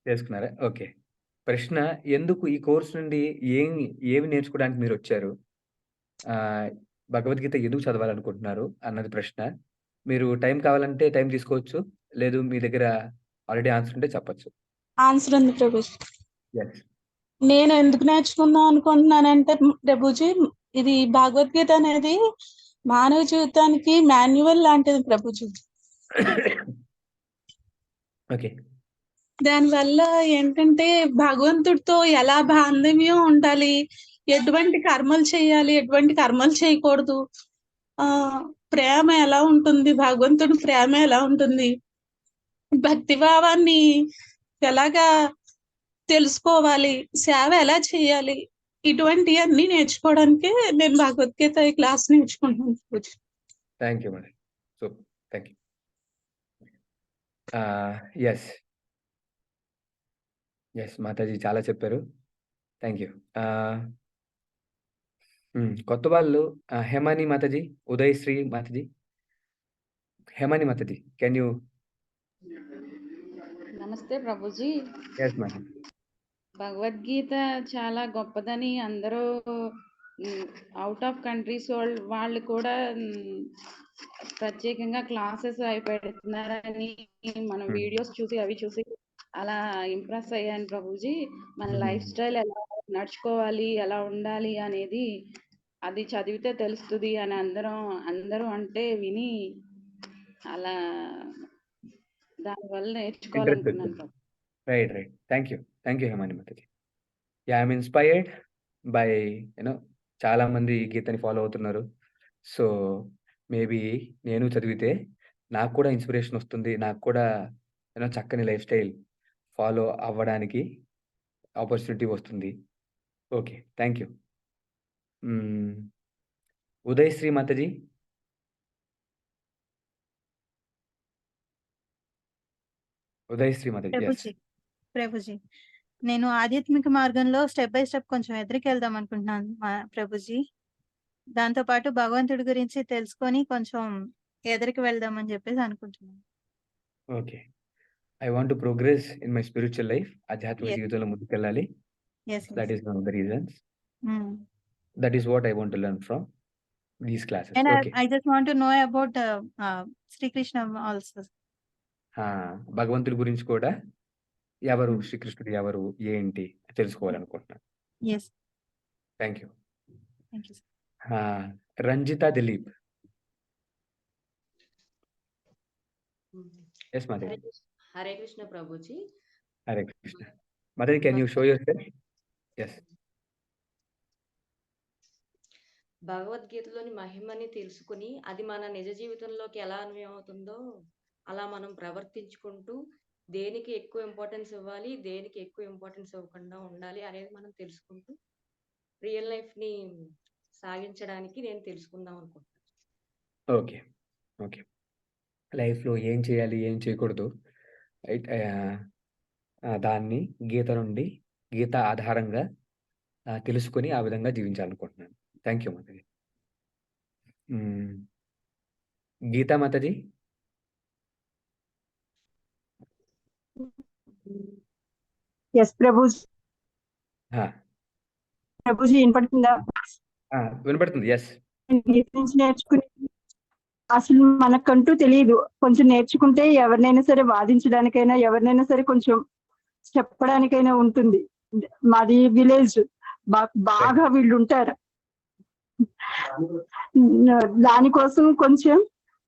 చేసుకున్నారా? ఓకే. ప్రశ్న, ఎందుకు ఈ కోర్స్ నుండి ఏమి నేర్చుకోవడానికి మీరు వచ్చారు, భగవద్గీత ఎందుకు చదవాలనుకుంటున్నారు అన్నది ప్రశ్న. మీరు టైం కావాలంటే టైం తీసుకోవచ్చు, లేదు మీ దగ్గర ఆల్రెడీ ఆన్సర్ ఉంటే చెప్పచ్చు. ఆన్సర్ ఉంది ప్రభుజీ. ఎస్. నేను ఎందుకు నేర్చుకుందాం అనుకుంటున్నానంటే ప్రభుజీ, ఇది భగవద్గీత అనేది మానవ జీవితానికి మాన్యువల్ లాంటిది ప్రభుజీ. ఓకే. దానివల్ల ఏంటంటే భగవంతుడితో ఎలా బాంధవ్యం ఉండాలి, ఎటువంటి కర్మలు చేయాలి, ఎటువంటి కర్మలు చేయకూడదు, ప్రేమ ఎలా ఉంటుంది, భగవంతుడి ప్రేమ ఎలా ఉంటుంది, భక్తి భావాన్ని ఎలాగా తెలుసుకోవాలి, సేవ ఎలా చేయాలి, ఇటువంటివన్నీ నేర్చుకోవడానికి నేను భగవద్గీత ఈ క్లాస్ నేర్చుకుంటున్నాను. Thank you madam. So thank you. Yes, yes mataji చాలా చెప్పారు. Thank you. కొత్త వాళ్ళు హేమాని మాతాజీ, ఉదయశ్రీ మాతాజీ, హేమాని మాతాజీ, కెన్ యూ? నమస్తే ప్రభుజీ. Yes madam. భగవద్గీత చాలా గొప్పదని అందరూ అవుట్ ఆఫ్ కంట్రీస్ వాళ్ళు కూడా ప్రత్యేకంగా క్లాసెస్ అవి పెడుతున్నారని మనం వీడియోస్ చూసి అవి చూసి అలా ఇంప్రెస్ అయ్యాను ప్రభుజీ. మన లైఫ్ స్టైల్ ఎలా నడుచుకోవాలి, ఎలా ఉండాలి అనేది అది చదివితే తెలుస్తుంది అని అందరూ అంటే విని అలా దానివల్ల నేర్చుకోవాలనుకున్నాను Prabhu. Right. Thank you Hemani Mataji. Yeah, I'm inspired by చాలా మంది ఈ గీతని ఫాలో అవుతున్నారు. సో మేబీ నేను చదివితే నాకు కూడా ఇన్స్పిరేషన్ వస్తుంది, నాకు కూడా చక్కని లైఫ్ స్టైల్ ఫాలో అవ్వడానికి ఆపర్చునిటీ వస్తుంది. Okay, thank you. Udayashri Mataji. Udayashri Mataji. Prabhuji, నేను ఆధ్యాత్మిక మార్గంలో స్టెప్ బై స్టెప్ కొంచెం ఎదురుకి వెళ్దాం అనుకుంటున్నాను ప్రభుజీ. దాంతో పాటు భగవంతుడి గురించి తెలుసుకొని కొంచెం ఎదురుకి వెళ్దామని చెప్పేసి అనుకుంటున్నాను. Okay, I want to progress in my spiritual life. ఆధ్యాత్మిక జీవితంలో ముందుకెళ్ళాలి. That is one of the reasons. That is what I want to learn from these classes. Okay, I just want to know about Sri Krishna also. భగవంతుడి గురించి కూడా ఎవరు శ్రీకృష్ణుడు, ఎవరు ఏంటి తెలుసుకోవాలనుకుంటున్నాను. Thank you. Ranjitha Dilip. Yes Madhavi. Hare Krishna Prabhuji. Hare Krishna Madhavi, can you show yourself? Yes. భగవద్గీతలోని మహిమని తెలుసుకుని అది మన నిజ జీవితంలోకి ఎలా అన్వయం అవుతుందో అలా మనం ప్రవర్తించుకుంటూ దేనికి ఎక్కువ ఇంపార్టెన్స్ ఇవ్వాలి, దేనికి ఎక్కువ ఇంపార్టెన్స్ ఇవ్వకుండా ఉండాలి అనేది మనం తెలుసుకుంటూ రియల్ లైఫ్ ని సాగించడానికి నేను తెలుసుకుందాం అనుకుంటున్నాను. ఓకే ఓకే, లైఫ్లో ఏం చేయాలి, ఏం చేయకూడదు, రైట్, దాన్ని గీత ఆధారంగా తెలుసుకొని ఆ విధంగా జీవించాలనుకుంటున్నాను. Thank you Mataji. Geeta Mataji. Yes Prabhuji. Prabhuji వినపడుతుందా? వినపడుతుంది. ఎస్. గీత నుంచి నేర్చుకుని అసలు మనకంటూ తెలియదు. కొంచెం నేర్చుకుంటే ఎవరినైనా సరే వాదించడానికైనా, ఎవరినైనా సరే కొంచెం చెప్పడానికైనా ఉంటుంది. మాది విలేజ్, బాగా వీళ్ళు ఉంటారు. దానికోసం కొంచెం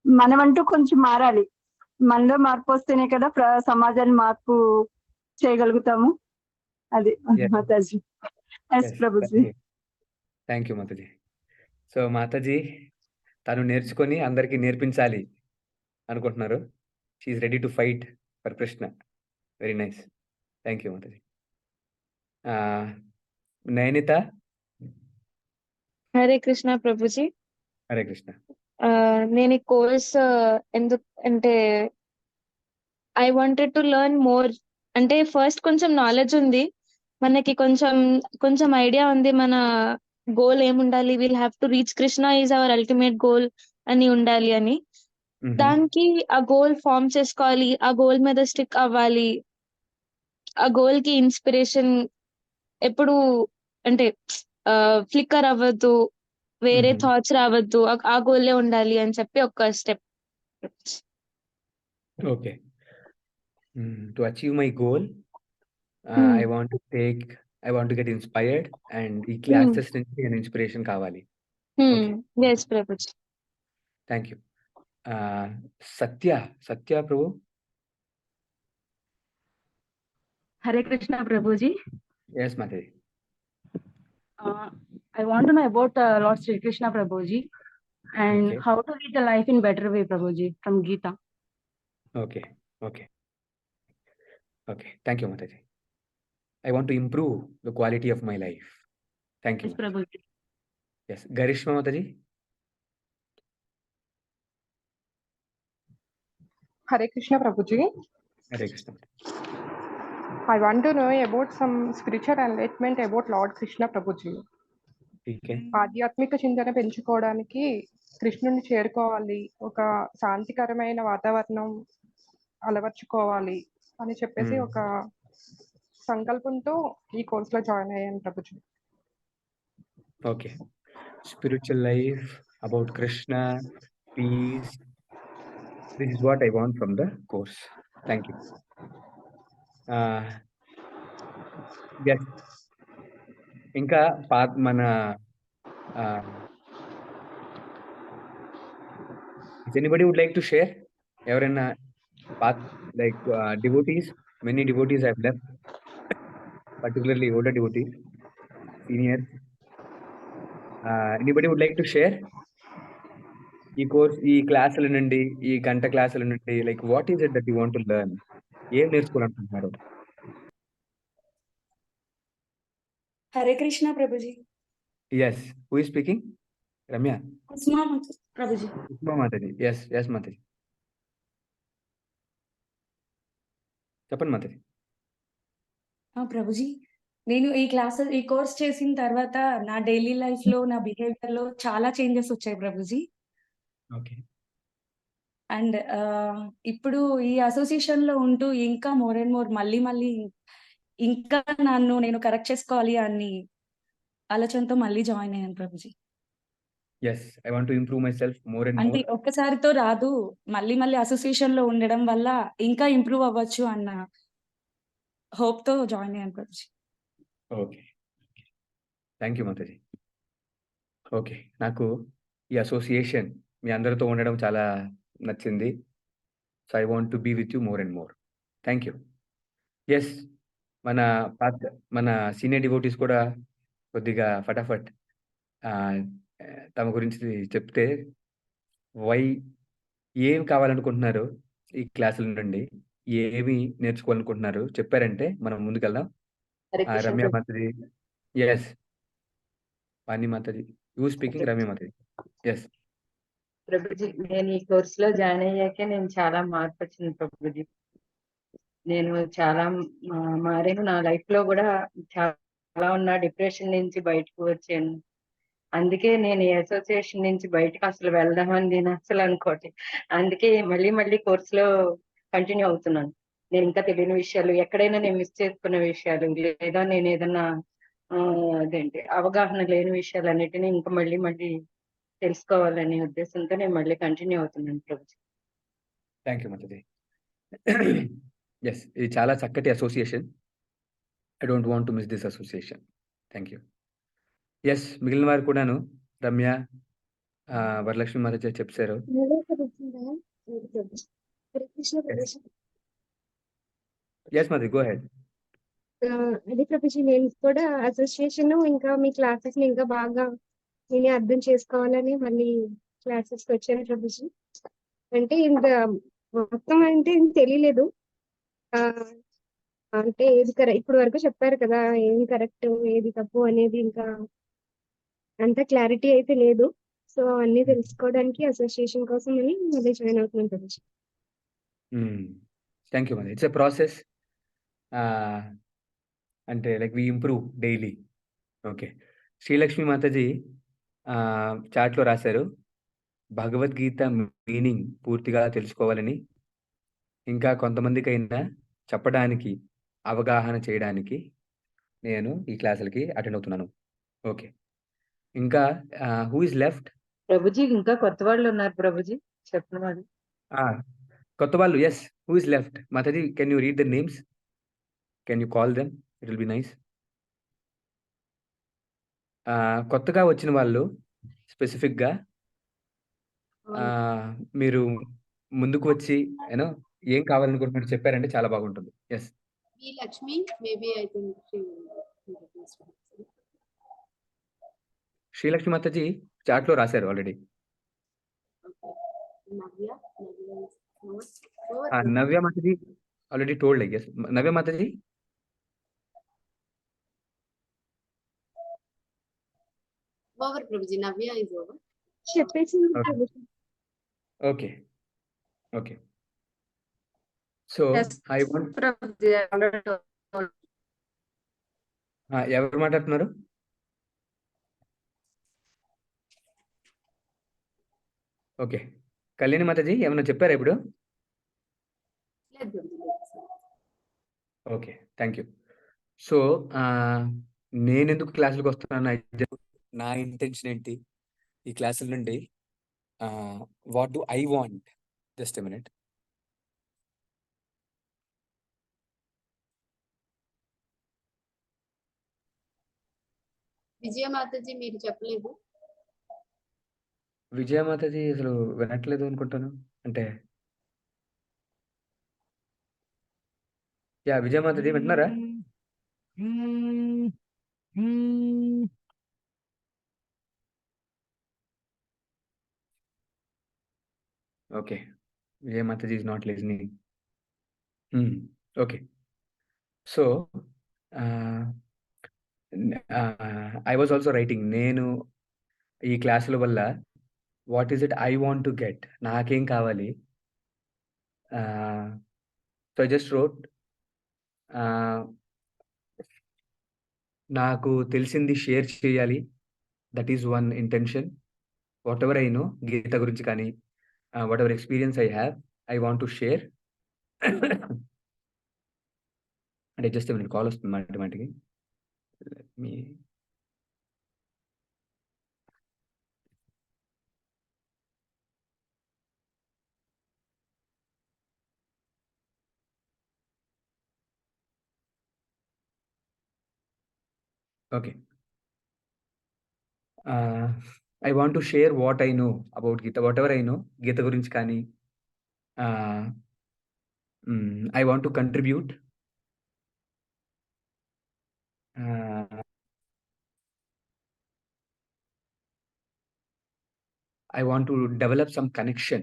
మనమంటూ కొంచెం మారాలి. మనలో మార్పు వస్తేనే కదా సమాజాన్ని మార్పు చేయగలుగుతాము. అది Mataji. Yes Prabhuji. Thank you Mataji. So Mataji తను నేర్చుకొని అందరికీ నేర్పించాలి అనుకుంటున్నారు. She's ready to fight for Krishna. Very nice. Thank you Mataji. Nayanitha. Hare Krishna Prabhuji. Hare Krishna. నేను ఈ కోర్స్ ఎందుకు అంటే I wanted to learn more. అంటే ఫస్ట్ కొంచెం నాలెడ్జ్ ఉంది మనకి, కొంచెం ఐడియా ఉంది మన గోల్ ఏముండాలి, will have to reach Krishna is our ultimate goal అని ఉండాలి అని. దానికి ఆ గోల్ ఫామ్ చేసుకోవాలి, ఆ గోల్ మీద స్టిక్ అవ్వాలి, ఆ గోల్ కి ఇన్స్పిరేషన్ ఎప్పుడు అంటే ఫ్లిక్కర్ అవ్వద్దు, వేరే థాట్స్ రావద్దు, ఆ గోల్లే ఉండాలి అని చెప్పి ఒక step. Okay, to achieve my goal I want to get inspired and ఈ క్లాసెస్ నుంచి నేను ఇన్స్పిరేషన్ కావాలి. Yes Prabhuji. Thank you. Satya Prabhu. Hare Krishna Prabhuji. Yes Mataji. I want to know about Lord Sri Krishna Prabhuji and how to lead the life in better way, Prabhuji, from Gita. Okay. Thank you, Mataji. I want to improve the quality of my life. Thank you. Yes, Prabhuji. Yes, Garishma Mataji. Hare Krishna Prabhuji. Hare Krishna. I want to know about some spiritual enlightenment about Lord Krishna Prabhuji. Okay. ఆధ్యాత్మిక చింతన పెంచుకోవడానికి కృష్ణుని చేరుకోవాలి, ఒక శాంతికరమైన వాతావరణం అలవర్చుకోవాలి అని చెప్పేసి ఒక సంకల్పంతో ఈ కోర్సులో జాయిన్ అయ్యాను Prabhuji. Okay. Spiritual life, about Krishna, peace. This is what I want from the course. Thank you. Yes. ఇంకా మన if anybody would like to share, ఎవరైనా path like devotees, many devotees have left, particularly older devotees, seniors. Anybody would like to share? ఈ కోర్స్, ఈ క్లాసుల నుండి, ఈ గంట క్లాసుల నుండి, like what is it that you want to learn? ఏం నేర్చుకోవాలనుకుంటున్నారు? Hare Krishna Prabhuji. Yes, who is speaking? Ramya. ఉస్మా Prabhuji. ఉస్మా Mataji. yes Mataji. చెప్పండి మాతాజీ. ప్రభుజీ, నేను ఈ కోర్స్ చేసిన తర్వాత నా డైలీ లైఫ్ లో, నా బిహేవియర్ లో చాలా చేంజెస్ వచ్చాయి ప్రభుజీ. ఓకే. అండ్ ఇప్పుడు ఈ అసోసియేషన్ లో ఉంటూ ఇంకా మోర్ అండ్ మోర్ మళ్ళీ ఇంకా నేను కరెక్ట్ చేసుకోవాలి అని ఆలోచనతో మళ్ళీ జాయిన్ అయ్యాను Prabhuji. yes, I want to improve myself more and అంటే more. ఒక్కసారితో రాదు, మళ్ళీ అసోసియేషన్ లో ఉండడం వల్ల ఇంకా ఇంప్రూవ్ అవ్వచ్చు అన్న హోప్ తో జాయిన్ అయ్యాను Prabhuji. Okay, thank you Mataji. Okay, నాకు ఈ అసోసియేషన్ మీ అందరితో ఉండడం చాలా నచ్చింది. So I want to be with you more and more. Thank you. Yes, మన సీనియర్ డివోటీస్ కూడా కొద్దిగా ఫటాఫట్ తమ గురించి చెప్తే, ఏం కావాలనుకుంటున్నారు ఈ క్లాసుల నుండి, ఏమి నేర్చుకోవాలనుకుంటున్నారు చెప్పారంటే మనం ముందుకెళ్దాం. Ramya Mataji. Yes, Vani Mataji. You speaking? Ramya Mataji. Yes Prabhuji, నేను ఈ కోర్స్ లో జాయిన్ అయ్యాకే నేను చాలా మార్పు వచ్చింది ప్రభుజీ. నేను చాలా మారాను. నా లైఫ్ లో కూడా చాలా డిప్రెషన్ నుంచి బయటకు వచ్చాను. అందుకే నేను ఈ అసోసియేషన్ నుంచి బయటకు అసలు వెళ్దామని నేను అసలు అనుకోవట్లేదు. అందుకే మళ్ళీ కోర్స్ లో కంటిన్యూ అవుతున్నాను. నేను ఇంకా తెలియని విషయాలు, ఎక్కడైనా నేను మిస్ చేసుకున్న విషయాలు, లేదా నేను ఏదన్నా అవగాహన లేని విషయాలు అన్నిటినీ ఇంకా మళ్ళీ తెలుసుకోవాలనే ఉద్దేశంతో నేను మళ్ళీ కంటిన్యూ అవుతున్నాను Prabhuji. Thank you Mataji. Yes, ఇది చాలా చక్కటి association. I don't want to miss this association. Thank you. Yes, మిగిలిన వారు కూడాను, రమ్య, వరలక్ష్మి మాతాజీ చెప్పారు. Yes mataji, go ahead. అదే ప్రభుజీ, నేను కూడా అసోసియేషన్ ఇంకా మీ క్లాసెస్ ని ఇంకా బాగా నేనే అర్థం చేసుకోవాలని మళ్ళీ క్లాసెస్ కి వచ్చాను ప్రభుజీ. అంటే ఇంత మొత్తం అంటే తెలియలేదు. అంటే ఏది ఇప్పుడు వరకు చెప్పారు కదా, ఏది కరెక్ట్ ఏది తప్పు అనేది ఇంకా అంత క్లారిటీ అయితే లేదు. సో అన్ని తెలుసుకోవడానికి అసోసియేషన్ కోసం అని మళ్ళీ జాయిన్ అవుతున్నాను Prabhuji. Thank you Mataji. It's a process. అంటే like we improve daily. Okay, Srilakshmi Mataji చాట్లో రాశారు, భగవద్గీత మీనింగ్ పూర్తిగా తెలుసుకోవాలని, ఇంకా కొంతమందికైనా చెప్పడానికి, అవగాహన చేయడానికి నేను ఈ క్లాసులకి అటెండ్ అవుతున్నాను. ఓకే, ఇంకా హూ ఇస్ లెఫ్ట్? ప్రభుజీ, ఇంకా కొత్త వాళ్ళు ఉన్నారు ప్రభుజీ, చెప్పిన వాళ్ళు. కొత్త వాళ్ళు. Yes, who is left? Mataji, can you read the names? Can you call them? It will be nice. కొత్తగా వచ్చిన వాళ్ళు స్పెసిఫిక్గా మీరు ముందుకు వచ్చి ఏం కావాలనుకుంటున్నారు చెప్పారంటే చాలా బాగుంటుంది. Yes, Lakshmi, maybe I think Srilakshmi Mataji చాట్లో రాశారు already. Navya mataji already told, I guess. Navya mataji. Over Prabhuji, Navya is over. చెప్పేసింది Prabhuji. Okay okay. So I want ఎవరు మాట్లాడుతున్నారు? ఓకే, కళ్యాణి మాతాజీ ఏమన్నా చెప్పారా ఇప్పుడు? లేదు guruji. Okay, thank you. So నేను ఎందుకు క్లాసులకు వస్తున్నాను, నా ఇంటెన్షన్ ఏంటి ఈ క్లాసుల నుండి? What do I want? Just a minute. Vijaya Mataji మీరు చెప్పలేదు. విజయ మాతాజీ అసలు వినట్లేదు అనుకుంటాను. అంటే విజయ మాతాజీ వింటున్నారా? Okay, Vijaya Mataji is not listening. Okay, so I was also writing. నేను ఈ క్లాసుల వల్ల what is it I want to get, నాకేం కావాలి. సో ఐ జస్ట్ రోట్, నాకు తెలిసింది షేర్ చేయాలి. That is one intention. Whatever I know, Gita గురించి కానీ whatever experience I have, I want to share. అంటే జస్ట్ ఏమైనా కాల్ వస్తుంది మాటిమాటికి. మీ okay, I want to share what I know about Gita. Whatever I know Gita గురించి కానీ, I want to contribute. I want to develop some connection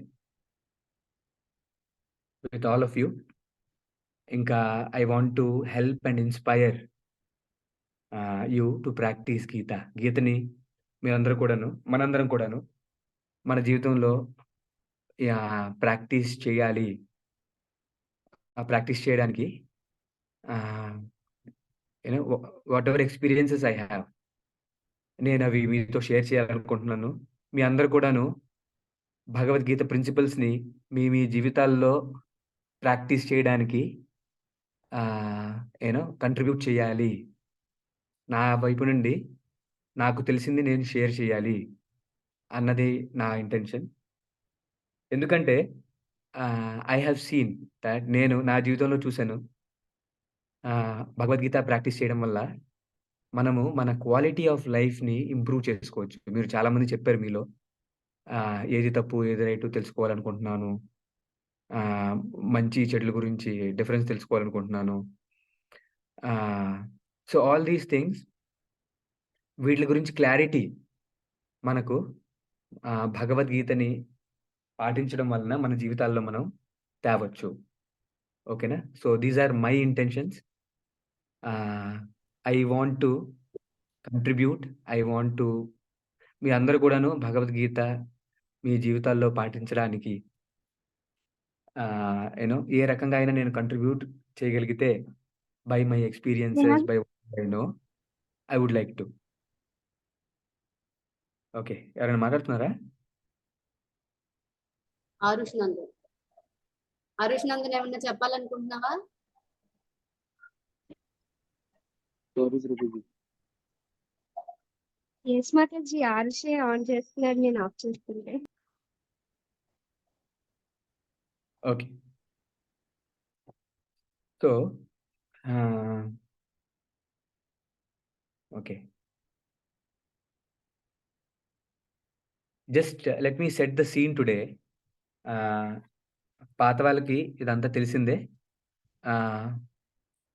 with all of you. Inka, I want to help and inspire you to practice Gita. గీతని మీరందరూ కూడాను, మనందరం కూడాను మన జీవితంలో ప్రాక్టీస్ చేయాలి. ప్రాక్టీస్ చేయడానికి what ever experiences I have, నేను అవి మీతో షేర్ చేయాలనుకుంటున్నాను. మీ అందరు కూడాను భగవద్గీత ప్రిన్సిపల్స్ని మీ జీవితాల్లో ప్రాక్టీస్ చేయడానికి కంట్రిబ్యూట్ చేయాలి. నా వైపు నుండి నాకు తెలిసింది నేను షేర్ చేయాలి అన్నది నా ఇంటెన్షన్. ఎందుకంటే ఐ హ్యావ్ సీన్ దట్, నేను నా జీవితంలో చూశాను, భగవద్గీత ప్రాక్టీస్ చేయడం వల్ల మనము మన క్వాలిటీ ఆఫ్ లైఫ్ని ఇంప్రూవ్ చేసుకోవచ్చు. మీరు చాలామంది చెప్పారు మీలో, ఏది తప్పు ఏది రైట్ తెలుసుకోవాలనుకుంటున్నాను, మంచి చెడుల గురించి డిఫరెన్స్ తెలుసుకోవాలనుకుంటున్నాను. సో ఆల్ దీస్ థింగ్స్, వీటి గురించి క్లారిటీ మనకు భగవద్గీతని పాటించడం వలన మన జీవితాల్లో మనం తేవచ్చు. ఓకేనా? So these are my intentions. I want to contribute. I want to, మీ అందరూ కూడాను భగవద్గీత మీ జీవితాల్లో పాటించడానికి ఏ రకంగా అయినా నేను కంట్రిబ్యూట్ చేయగలిగితే, by my experiences, by I know, I would like to. Okay, ఎవరైనా మాట్లాడుతున్నారా? ఆరుష్ నందన్. ఆరుష్ నందన్ ఏమన్నా చెప్పాలనుకుంటున్నావా? ఎస్ మాతాజీ, ఆరుషే ఆన్ చేస్తున్నాడు, నేను ఆఫ్ చేస్తుంటే. Okay, so okay, just let me set the scene today. పాత వాళ్ళకి ఇదంతా తెలిసిందే.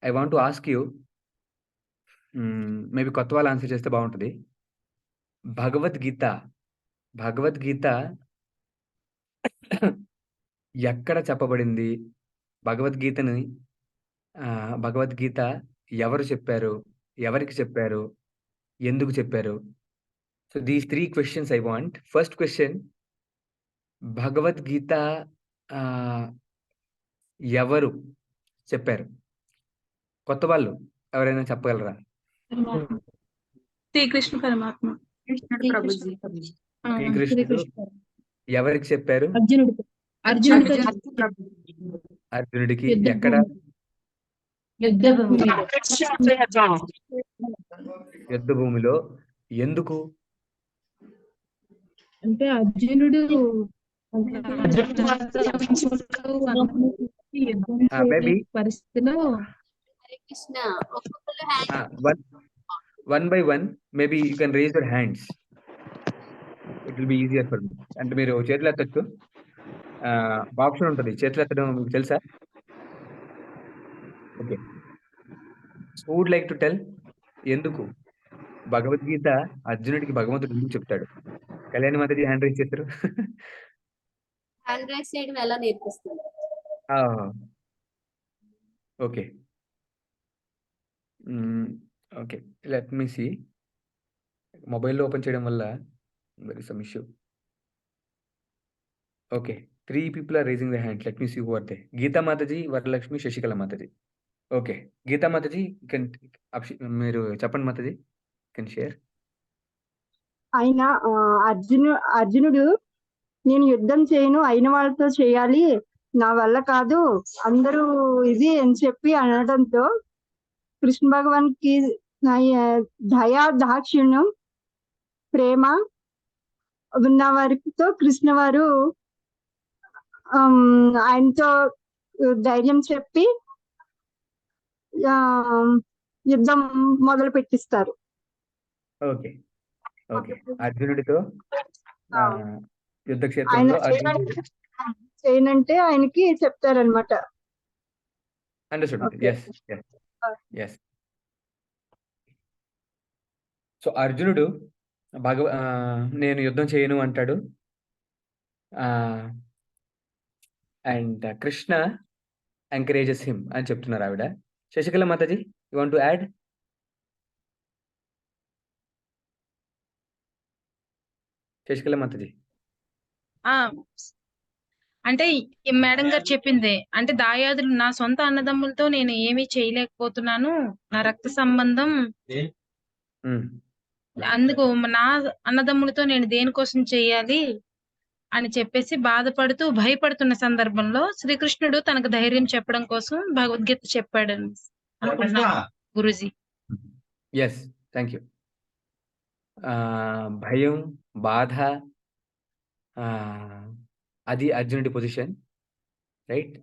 I want to ask you, maybe కొత్త వాళ్ళు ఆన్సర్ చేస్తే బాగుంటుంది. భగవద్గీత ఎక్కడ చెప్పబడింది? భగవద్గీత ఎవరు చెప్పారు? ఎవరికి చెప్పారు? ఎందుకు చెప్పారు? So these 3 questions I want. First question, Bhagavad Gita ఎవరు చెప్పారు? కొత్త వాళ్ళు ఎవరైనా చెప్పగలరా? శ్రీకృష్ణ పరమాత్మ. కృష్ణుడు ప్రభుజీ. శ్రీకృష్ణుడు ఎవరికి చెప్పారు? అర్జునుడికి అర్జునుడికి యుద్ధ ఎక్కడ? యుద్ధ భూమిలో. యుద్ధ భూమిలో. ఎందుకు? అంటే అర్జునుడు మేబీ పరిస్థితిలో హరే కృష్ణ. ఒక్కొక్కరు hand one by one maybe you can raise your hands. It will be easier for me. అంటే మీరు చేతులు ఎత్తచ్చు. ఆప్షన్ ఉంటుంది చేతులు ఎత్తడం, మీకు తెలుసా? Okay, who would like to tell? ఎందుకు భగవద్గీత అర్జునుడికి భగవంతుడు ఎందుకు చెప్తాడు? కళ్యాణి మాతాజీ హ్యాండ్ రైజ్ చేస్తారు. హ్యాండ్ రైజ్ చేయడం ఎలా నేర్పిస్తుంది? Okay okay, let me see. మొబైల్లో ఓపెన్ చేయడం వల్ల there is some issue. Okay, 3 people are raising their hands. Let me see who are they. Geeta Mataji, Varalakshmi, Shashikala Mataji. Okay, Geeta Mataji, you can మీరు చెప్పండి మాతాజీ, can share. ఆయన అర్జునుడు నేను యుద్ధం చేయను, అయిన వాళ్ళతో చేయాలి, నా వల్ల కాదు, అందరూ ఇది అని చెప్పి అనడంతో కృష్ణ భగవాన్కి దయా దాక్షిణ్యం ప్రేమ ఉన్న వారితో కృష్ణ వారు ఆయనతో ధైర్యం చెప్పి యుద్ధం మొదలు పెట్టిస్తారు. ఓకే ఓకే, అర్జునుడితో యుద్ధ ఆయన క్షేత్రంలో అర్జునుడు. చేయనంటే ఆయనకి చెప్తారనమాట. Understood. Okay. Yes yes yes. So అర్జునుడు నేను యుద్ధం చేయను అంటాడు. అండ్ కృష్ణ ఎంకరేజెస్ హిమ్ అని చెప్తున్నారు ఆవిడ. Sasikala Mataji, you want to add? Sasikala Mataji. అంటే ఈ మేడం గారు చెప్పింది అంటే దాయాదులు నా సొంత అన్నదమ్ములతో నేను ఏమీ చేయలేకపోతున్నాను, నా రక్త సంబంధం, అందుకు నా అన్నదమ్ములతో నేను దేనికోసం చేయాలి అని చెప్పేసి బాధపడుతూ భయపడుతున్న సందర్భంలో శ్రీకృష్ణుడు తనకు ధైర్యం చెప్పడం కోసం భగవద్గీత చెప్పాడు అనుకుంటున్నా గురుజీ. Yes, thank you. భయం, బాధ, అది అర్జునుడి పొజిషన్, రైట్?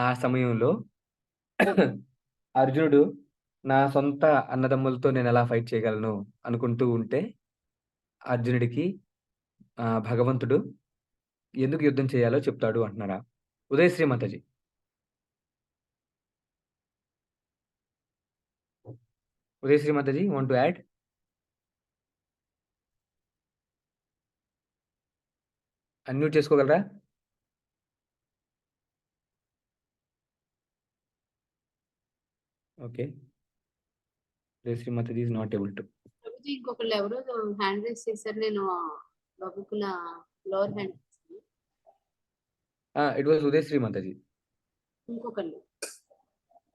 ఆ సమయంలో అర్జునుడు నా సొంత అన్నదమ్ములతో నేను ఎలా ఫైట్ చేయగలను అనుకుంటూ ఉంటే అర్జునుడికి భగవంతుడు ఎందుకు యుద్ధం చేయాలో చెప్తాడు అంటున్నారా? Udayashri Mataji. Udayashri Mataji, want to add? Unmute చేసుకోగలరా? Okay, Udayashri Mataji is not able to. Prabhuji ఇంకొకళ్ళు ఎవరో హ్యాండ్ రైజ్ చేశారు, నేను బాబుకున్న lower hand. It was Udayashri Mataji. ఇంకొకళ్ళు.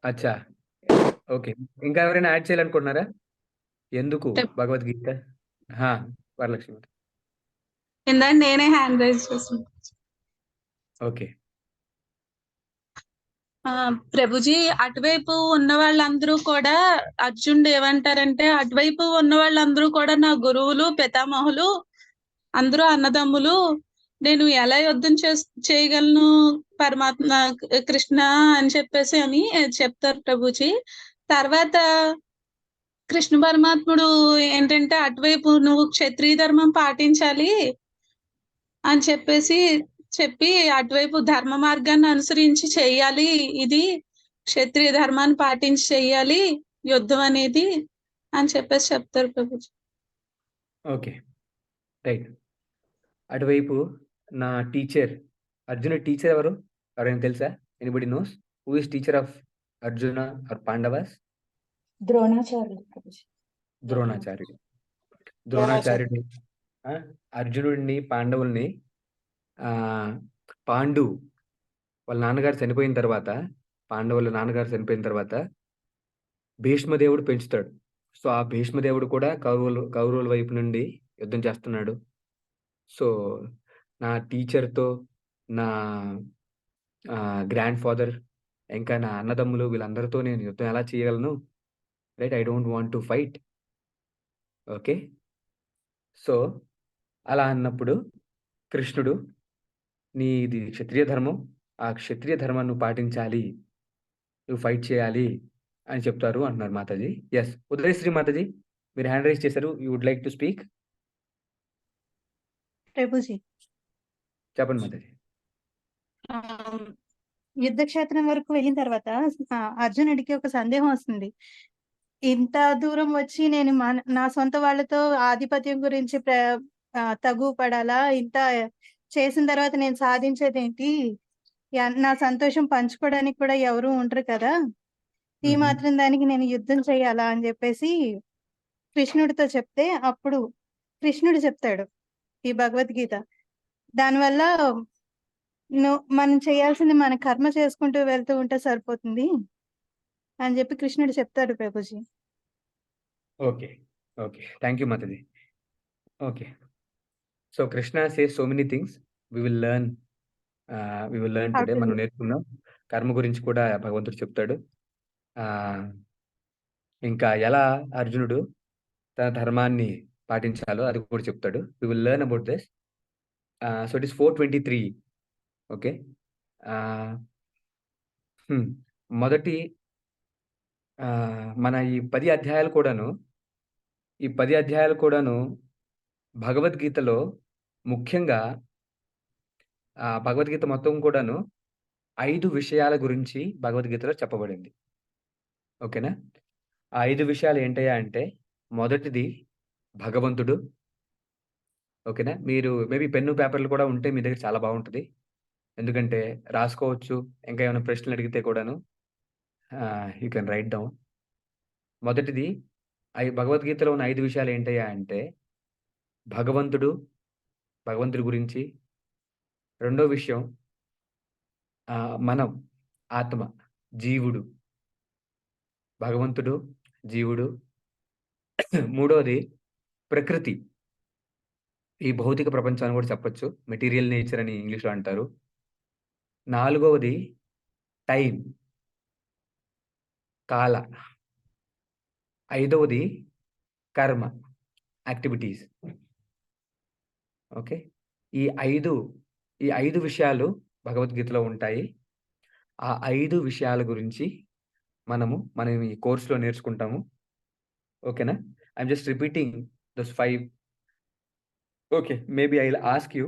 అచ్చా, ఓకే. ఇంకా ఎవరైనా యాడ్ చేయాలనుకుంటున్నారా? ఎందుకు భగవద్గీత? వరలక్ష్మి మాత. ఇందాక నేనే హ్యాండ్ రైజ్ చేసాను. ఓకే. ప్రభుజీ, అటువైపు ఉన్న వాళ్ళందరూ కూడా అర్జునుడు ఏమంటారంటే, అటువైపు ఉన్న వాళ్ళందరూ కూడా నా గురువులు, పితామహులు, అందరూ అన్నదమ్ములు, నేను ఎలా యుద్ధం చేయగలను పరమాత్మ కృష్ణ అని చెప్పేసి అని చెప్తారు ప్రభుజీ. తర్వాత కృష్ణ పరమాత్ముడు ఏంటంటే అటువైపు నువ్వు క్షత్రియ ధర్మం పాటించాలి అని చెప్పి అటువైపు ధర్మ మార్గాన్ని అనుసరించి చెయ్యాలి, ఇది క్షత్రియ ధర్మాన్ని పాటించి చెయ్యాలి యుద్ధం అనేది అని చెప్పేసి చెప్తారు ప్రభుజీ. Okay, right. అటువైపు నా టీచర్, అర్జున టీచర్ ఎవరు? ఎవరైనా తెలుసా? Anybody knows who is teacher of Arjuna or Pandavas? ద్రోణాచార్యులు ప్రభుజీ. ద్రోణాచార్యుడు. ద్రోణాచార్యుడు అర్జునుడిని, పాండవుల్ని పాండు వాళ్ళ నాన్నగారు చనిపోయిన తర్వాత, పాండవుల నాన్నగారు చనిపోయిన తర్వాత భీష్మదేవుడు పెంచుతాడు. సో ఆ భీష్మదేవుడు కూడా కౌరవుల వైపు నుండి యుద్ధం చేస్తున్నాడు. సో నా టీచర్తో, నా గ్రాండ్ ఫాదర్, ఇంకా నా అన్నదమ్ములు వీళ్ళందరితో నేను యుద్ధం ఎలా చేయగలను? Right, I don't want to fight. Okay, so అలా అన్నప్పుడు కృష్ణుడు నీది క్షత్రియ ధర్మం, ఆ క్షత్రియ ధర్మాన్ని నువ్వు పాటించాలి, నువ్వు ఫైట్ చేయాలి అని చెప్తారు అంటున్నారు మాతాజీ. ఎస్, ఉదయశ్రీ మాతాజీ మీరు హ్యాండ్ రైజ్ చేశారు, you would like to speak. Prabhuji చెప్పండి మాతాజీ. యుద్ధ క్షేత్రం వరకు వెళ్ళిన తర్వాత అర్జునుడికి ఒక సందేహం వస్తుంది. ఇంత దూరం వచ్చి నేను నా సొంత వాళ్ళతో ఆధిపత్యం గురించి తగు పడాలా? ఇంత చేసిన తర్వాత నేను సాధించేది ఏంటి? నా సంతోషం పంచుకోవడానికి కూడా ఎవరు ఉండరు కదా, ఈ మాత్రం దానికి నేను యుద్ధం చేయాలా అని చెప్పేసి కృష్ణుడితో చెప్తే, అప్పుడు కృష్ణుడు చెప్తాడు ఈ భగవద్గీత, దానివల్ల మనం చేయాల్సింది మన కర్మ చేసుకుంటూ వెళ్తూ ఉంటే సరిపోతుంది అని చెప్పి కృష్ణుడు చెప్తాడు Prabhuji. Okay, okay, thank you Mataji. Okay, so Krishna says so many things, we will learn today. మనం నేర్చుకున్నాం కర్మ గురించి కూడా భగవంతుడు చెప్తాడు. ఇంకా ఎలా అర్జునుడు తన ధర్మాన్ని పాటించాలో అది కూడా చెప్తాడు. We will learn about this. So it is 4:23. Okay, మొదటి మన ఈ 10 అధ్యాయాలు కూడాను భగవద్గీతలో ముఖ్యంగా భగవద్గీత మొత్తం కూడాను 5 విషయాల గురించి భగవద్గీతలో చెప్పబడింది. ఓకేనా? ఆ 5 విషయాలు ఏంటయ్యా అంటే, మొదటిది భగవంతుడు. ఓకేనా? మీరు మేబీ పెన్ను పేపర్లు కూడా ఉంటే మీ దగ్గర చాలా బాగుంటుంది, ఎందుకంటే రాసుకోవచ్చు. ఇంకా ఏమైనా ప్రశ్నలు అడిగితే కూడాను యూ కెన్ రైట్ డౌన్. మొదటిది భగవద్గీతలో ఉన్న 5 విషయాలు ఏంటయ్యా అంటే, భగవంతుడి గురించి. రెండో విషయం మనం, ఆత్మ, జీవుడు, భగవంతుడు, జీవుడు. మూడోది ప్రకృతి, ఈ భౌతిక ప్రపంచాన్ని కూడా చెప్పొచ్చు, మెటీరియల్ నేచర్ అని ఇంగ్లీష్లో అంటారు. నాలుగవది టైం, కాల. ఐదవది కర్మ, యాక్టివిటీస్. ఓకే, ఈ 5 విషయాలు భగవద్గీతలో ఉంటాయి. ఆ 5 విషయాల గురించి మనం ఈ కోర్సులో నేర్చుకుంటాము. ఓకేనా? I'm just repeating those 5. Okay, maybe I will ask you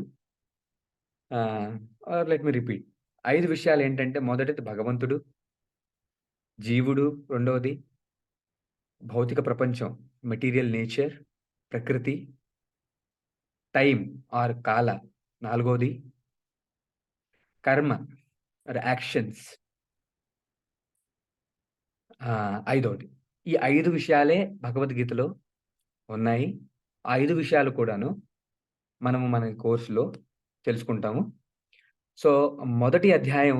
or let me repeat. 5 విషయాలు ఏంటంటే, మొదటిది భగవంతుడు, జీవుడు, రెండవది భౌతిక ప్రపంచం, మెటీరియల్ నేచర్, ప్రకృతి, టైం ఆర్ కాల, నాలుగవది కర్మ ఆర్ యాక్షన్స్, ఐదవది. ఈ 5 విషయాలే భగవద్గీతలో ఉన్నాయి. ఆ 5 విషయాలు కూడాను మన కోర్సులో తెలుసుకుంటాము. సో మొదటి అధ్యాయం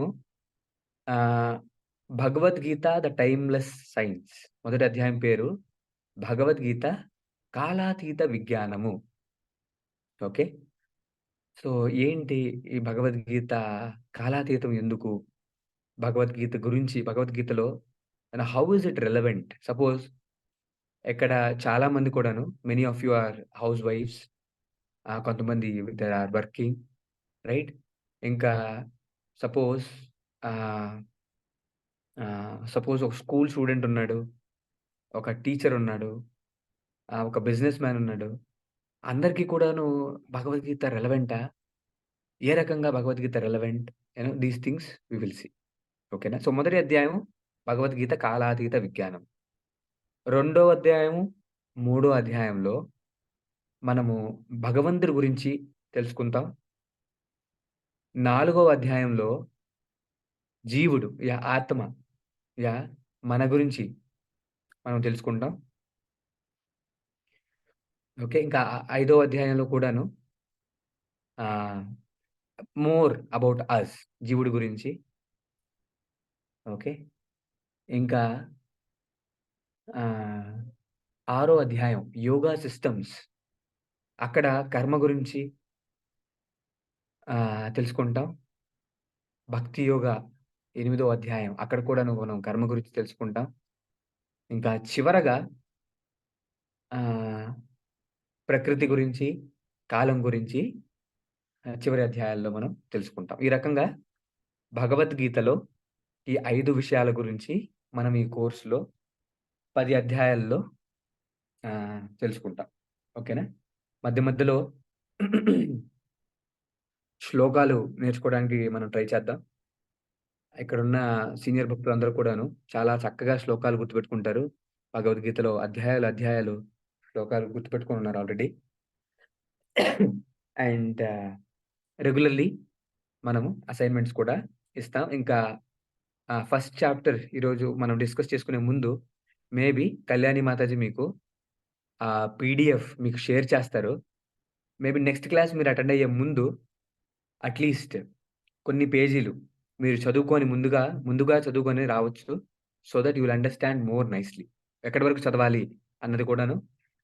భగవద్గీత ద టైమ్లెస్ సైన్స్. మొదటి అధ్యాయం పేరు భగవద్గీత కాలాతీత విజ్ఞానము. ఓకే, సో ఏంటి ఈ భగవద్గీత కాలాతీతం ఎందుకు? భగవద్గీత గురించి, భగవద్గీతలో how is it relevant? Suppose ఇక్కడ చాలా మంది కూడాను, మెనీ ఆఫ్ యు ఆర్ హౌస్ వైఫ్స్, కొంతమంది దే ఆర్ వర్కింగ్, రైట్? ఇంకా సపోజ్ ఒక స్కూల్ స్టూడెంట్ ఉన్నాడు, ఒక టీచర్ ఉన్నాడు, ఒక బిజినెస్ మ్యాన్ ఉన్నాడు. అందరికీ కూడాను భగవద్గీత రెలవెంటా? ఏ రకంగా Bhagavad Gita relevant? These things we will see. ఓకేనా? సో మొదటి అధ్యాయం భగవద్గీత కాలాతీత విజ్ఞానం. రెండో అధ్యాయము, మూడో అధ్యాయంలో మనము భగవంతుడి గురించి తెలుసుకుంటాం. నాలుగవ అధ్యాయంలో జీవుడు, ఆత్మ, మన గురించి మనం తెలుసుకుంటాం. ఓకే, ఇంకా 5వ అధ్యాయంలో కూడాను మోర్ అబౌట్ అస్, జీవుడి గురించి. ఓకే, ఇంకా 6వ అధ్యాయం యోగా సిస్టమ్స్. అక్కడ కర్మ గురించి తెలుసుకుంటాం. భక్తి యోగా 8వ అధ్యాయం అక్కడ కూడాను మనం కర్మ గురించి తెలుసుకుంటాం. ఇంకా చివరగా ప్రకృతి గురించి, కాలం గురించి చివరి అధ్యాయాల్లో మనం తెలుసుకుంటాం. ఈ రకంగా భగవద్గీతలో ఈ 5 విషయాల గురించి మనం ఈ కోర్సులో 10 అధ్యాయాల్లో తెలుసుకుంటాం. ఓకేనా? మధ్య మధ్యలో శ్లోకాలు నేర్చుకోవడానికి మనం ట్రై చేద్దాం. ఇక్కడున్న సీనియర్ భక్తులందరూ కూడాను చాలా చక్కగా శ్లోకాలు గుర్తుపెట్టుకుంటారు. భగవద్గీతలో అధ్యాయాలు శ్లోకాలు గుర్తుపెట్టుకొని ఉన్నారు ఆల్రెడీ. అండ్ రెగ్యులర్లీ మనము అసైన్మెంట్స్ కూడా ఇస్తాం. ఇంకా ఫస్ట్ చాప్టర్ ఈరోజు మనం డిస్కస్ చేసుకునే ముందు మేబీ కళ్యాణి మాతాజీ మీకు పీడిఎఫ్ మీకు షేర్ చేస్తారు. మేబీ నెక్స్ట్ క్లాస్ మీరు అటెండ్ అయ్యే ముందు అట్లీస్ట్ కొన్ని పేజీలు మీరు చదువుకొని ముందుగా చదువుకొని రావచ్చు. So that you will understand more nicely. ఎక్కడి వరకు చదవాలి అన్నది కూడాను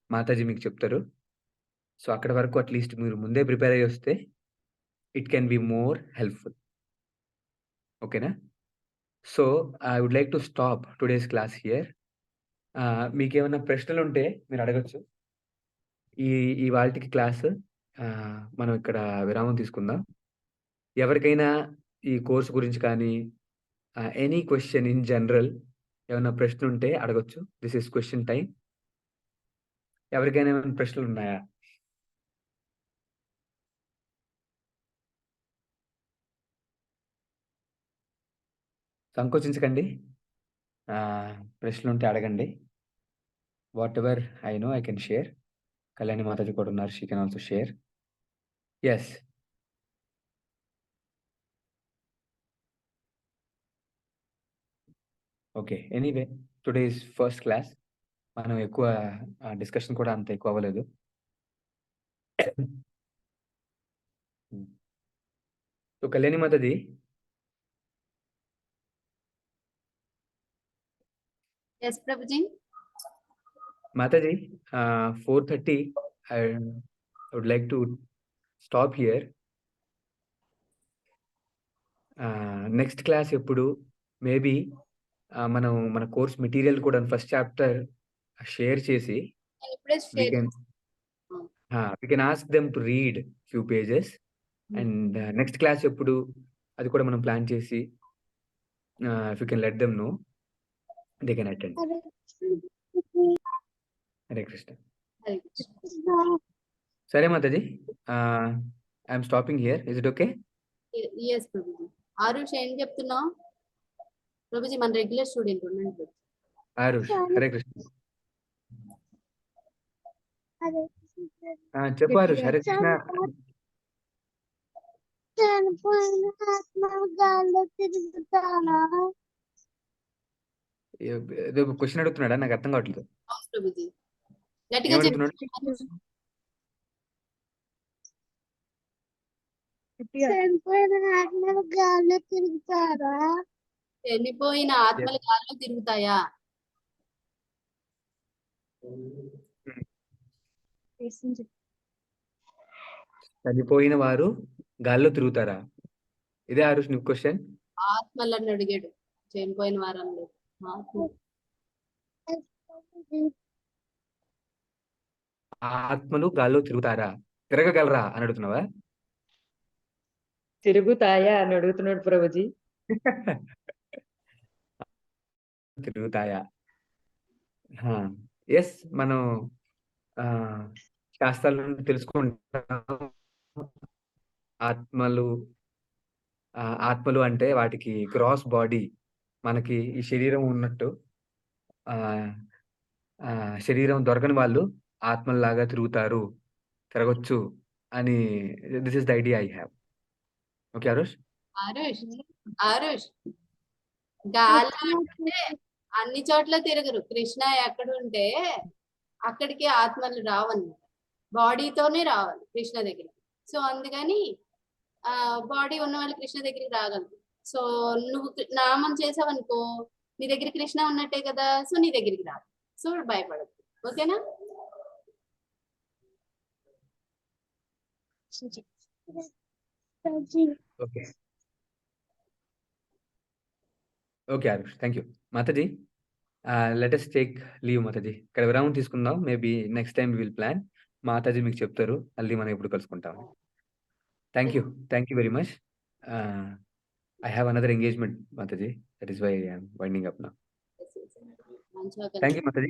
మాతాజీ మీకు చెప్తారు. సో అక్కడి వరకు అట్లీస్ట్ మీరు ముందే ప్రిపేర్ అయ్యి వస్తే it can be more helpful. ఓకేనా? So I would like to stop today's class here. మీకేమైనా ప్రశ్నలు ఉంటే మీరు అడగచ్చు. ఇవాల్టికి క్లాస్ మనం ఇక్కడ విరామం తీసుకుందాం. ఎవరికైనా ఈ కోర్స్ గురించి కానీ ఎనీ క్వశ్చన్ ఇన్ జనరల్ ఏమైనా ప్రశ్నలు ఉంటే అడగచ్చు. This is question time. ఎవరికైనా ఏమైనా ప్రశ్నలు ఉన్నాయా? సంకోచించకండి. ప్రశ్నలు ఉంటే అడగండి. Whatever I know I can share. Kalyani Mataji కూడా ఉన్నారు. She can also share. Yes. Okay. Anyway today is first class. మనం ఎక్కువ డిస్కషన్ కూడా అంత ఎక్కువ అవ్వలేదు. So Kalyani Mataji, yes Prabhuji. Mataji 4:30 I would like to stop here. Next class ఎప్పుడు మేబీ మనం మన కోర్స్ మెటీరియల్ కూడా ఫస్ట్ చాప్టర్ షేర్ చేసి we can ask them to read few pages and next class ఎప్పుడు అది కూడా మనం ప్లాన్ చేసి if you can let them know they can attend. Hare Krishna. సరే Mataji, I'm stopping here. Is it okay? Yes Prabhuji. Arush ఏం చెప్తున్నావు? ప్రభుజీ మన రెగ్యులర్ స్టూడెంట్ ఉండండి. ఆరుష్, హరే కృష్ణ. చెప్పు ఆరుష్. హరే కృష్ణ. ఏదో క్వశ్చన్ అడుగుతున్నాడా? నాకు అర్థం కావట్లేదు. ప్రభుజీ గట్టిగా ఏమడుగుతున్నాడు? చనిపోయిన ఆత్మలు గాల్లో తిరుగుతాయా? చనిపోయిన వారు గాల్లో తిరుగుతారా? ఇదే ఆరుష్ నీ క్వశ్చన్? ఆత్మలను అడిగాడు. చనిపోయిన వారంలో ఆత్మలు గాల్లో తిరుగుతారా, తిరగగలరా అని అడుగుతున్నావా? తిరుగుతాయా అని అడుగుతున్నాడు ప్రభుజీ. తిరుగుతాయా? ఎస్, మనం శాస్త్రాల నుండి తెలుసుకుంటాం. ఆత్మలు అంటే వాటికి గ్రాస్ బాడీ, మనకి ఈ శరీరం ఉన్నట్టు శరీరం దొరకని వాళ్ళు ఆత్మల్లాగా తిరగొచ్చు అని this is the idea I have. Okay Arush? Arush గాల్లో అంటే అన్ని చోట్ల తిరగరు. కృష్ణ ఎక్కడ ఉంటే అక్కడికి ఆత్మలు రావన్నమాట. బాడీతోనే రావాలి కృష్ణ దగ్గరికి. సో అందుకని బాడీ ఉన్న వాళ్ళు కృష్ణ దగ్గరికి రాగలరు. సో నువ్వు నామం చేసావనుకో నీ దగ్గర కృష్ణ ఉన్నట్టే కదా. సో నీ దగ్గరికి రాదు. సో భయపడదు. ఓకేనా? Okay okay Arush, thank you. Mataji, let us take leave Mataji. ఇక్కడ విరామం తీసుకుందాం. Maybe next time will plan. Mataji మీకు చెప్తారు, మళ్ళీ మనం ఎప్పుడు కలుసుకుంటాం. Thank you very much. I have another engagement Mataji, that is why I'm winding up now. మంచిగా thank you Mataji.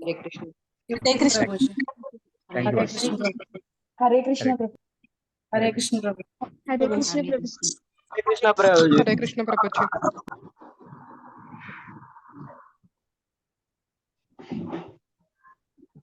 Hare Krishna. Hare Krishna Prabhuji. Thank you Mataji. Hare Krishna Prabhu. Hare Krishna Prabhu. Hare Krishna Prabhu. Hare Krishna Prabhuji.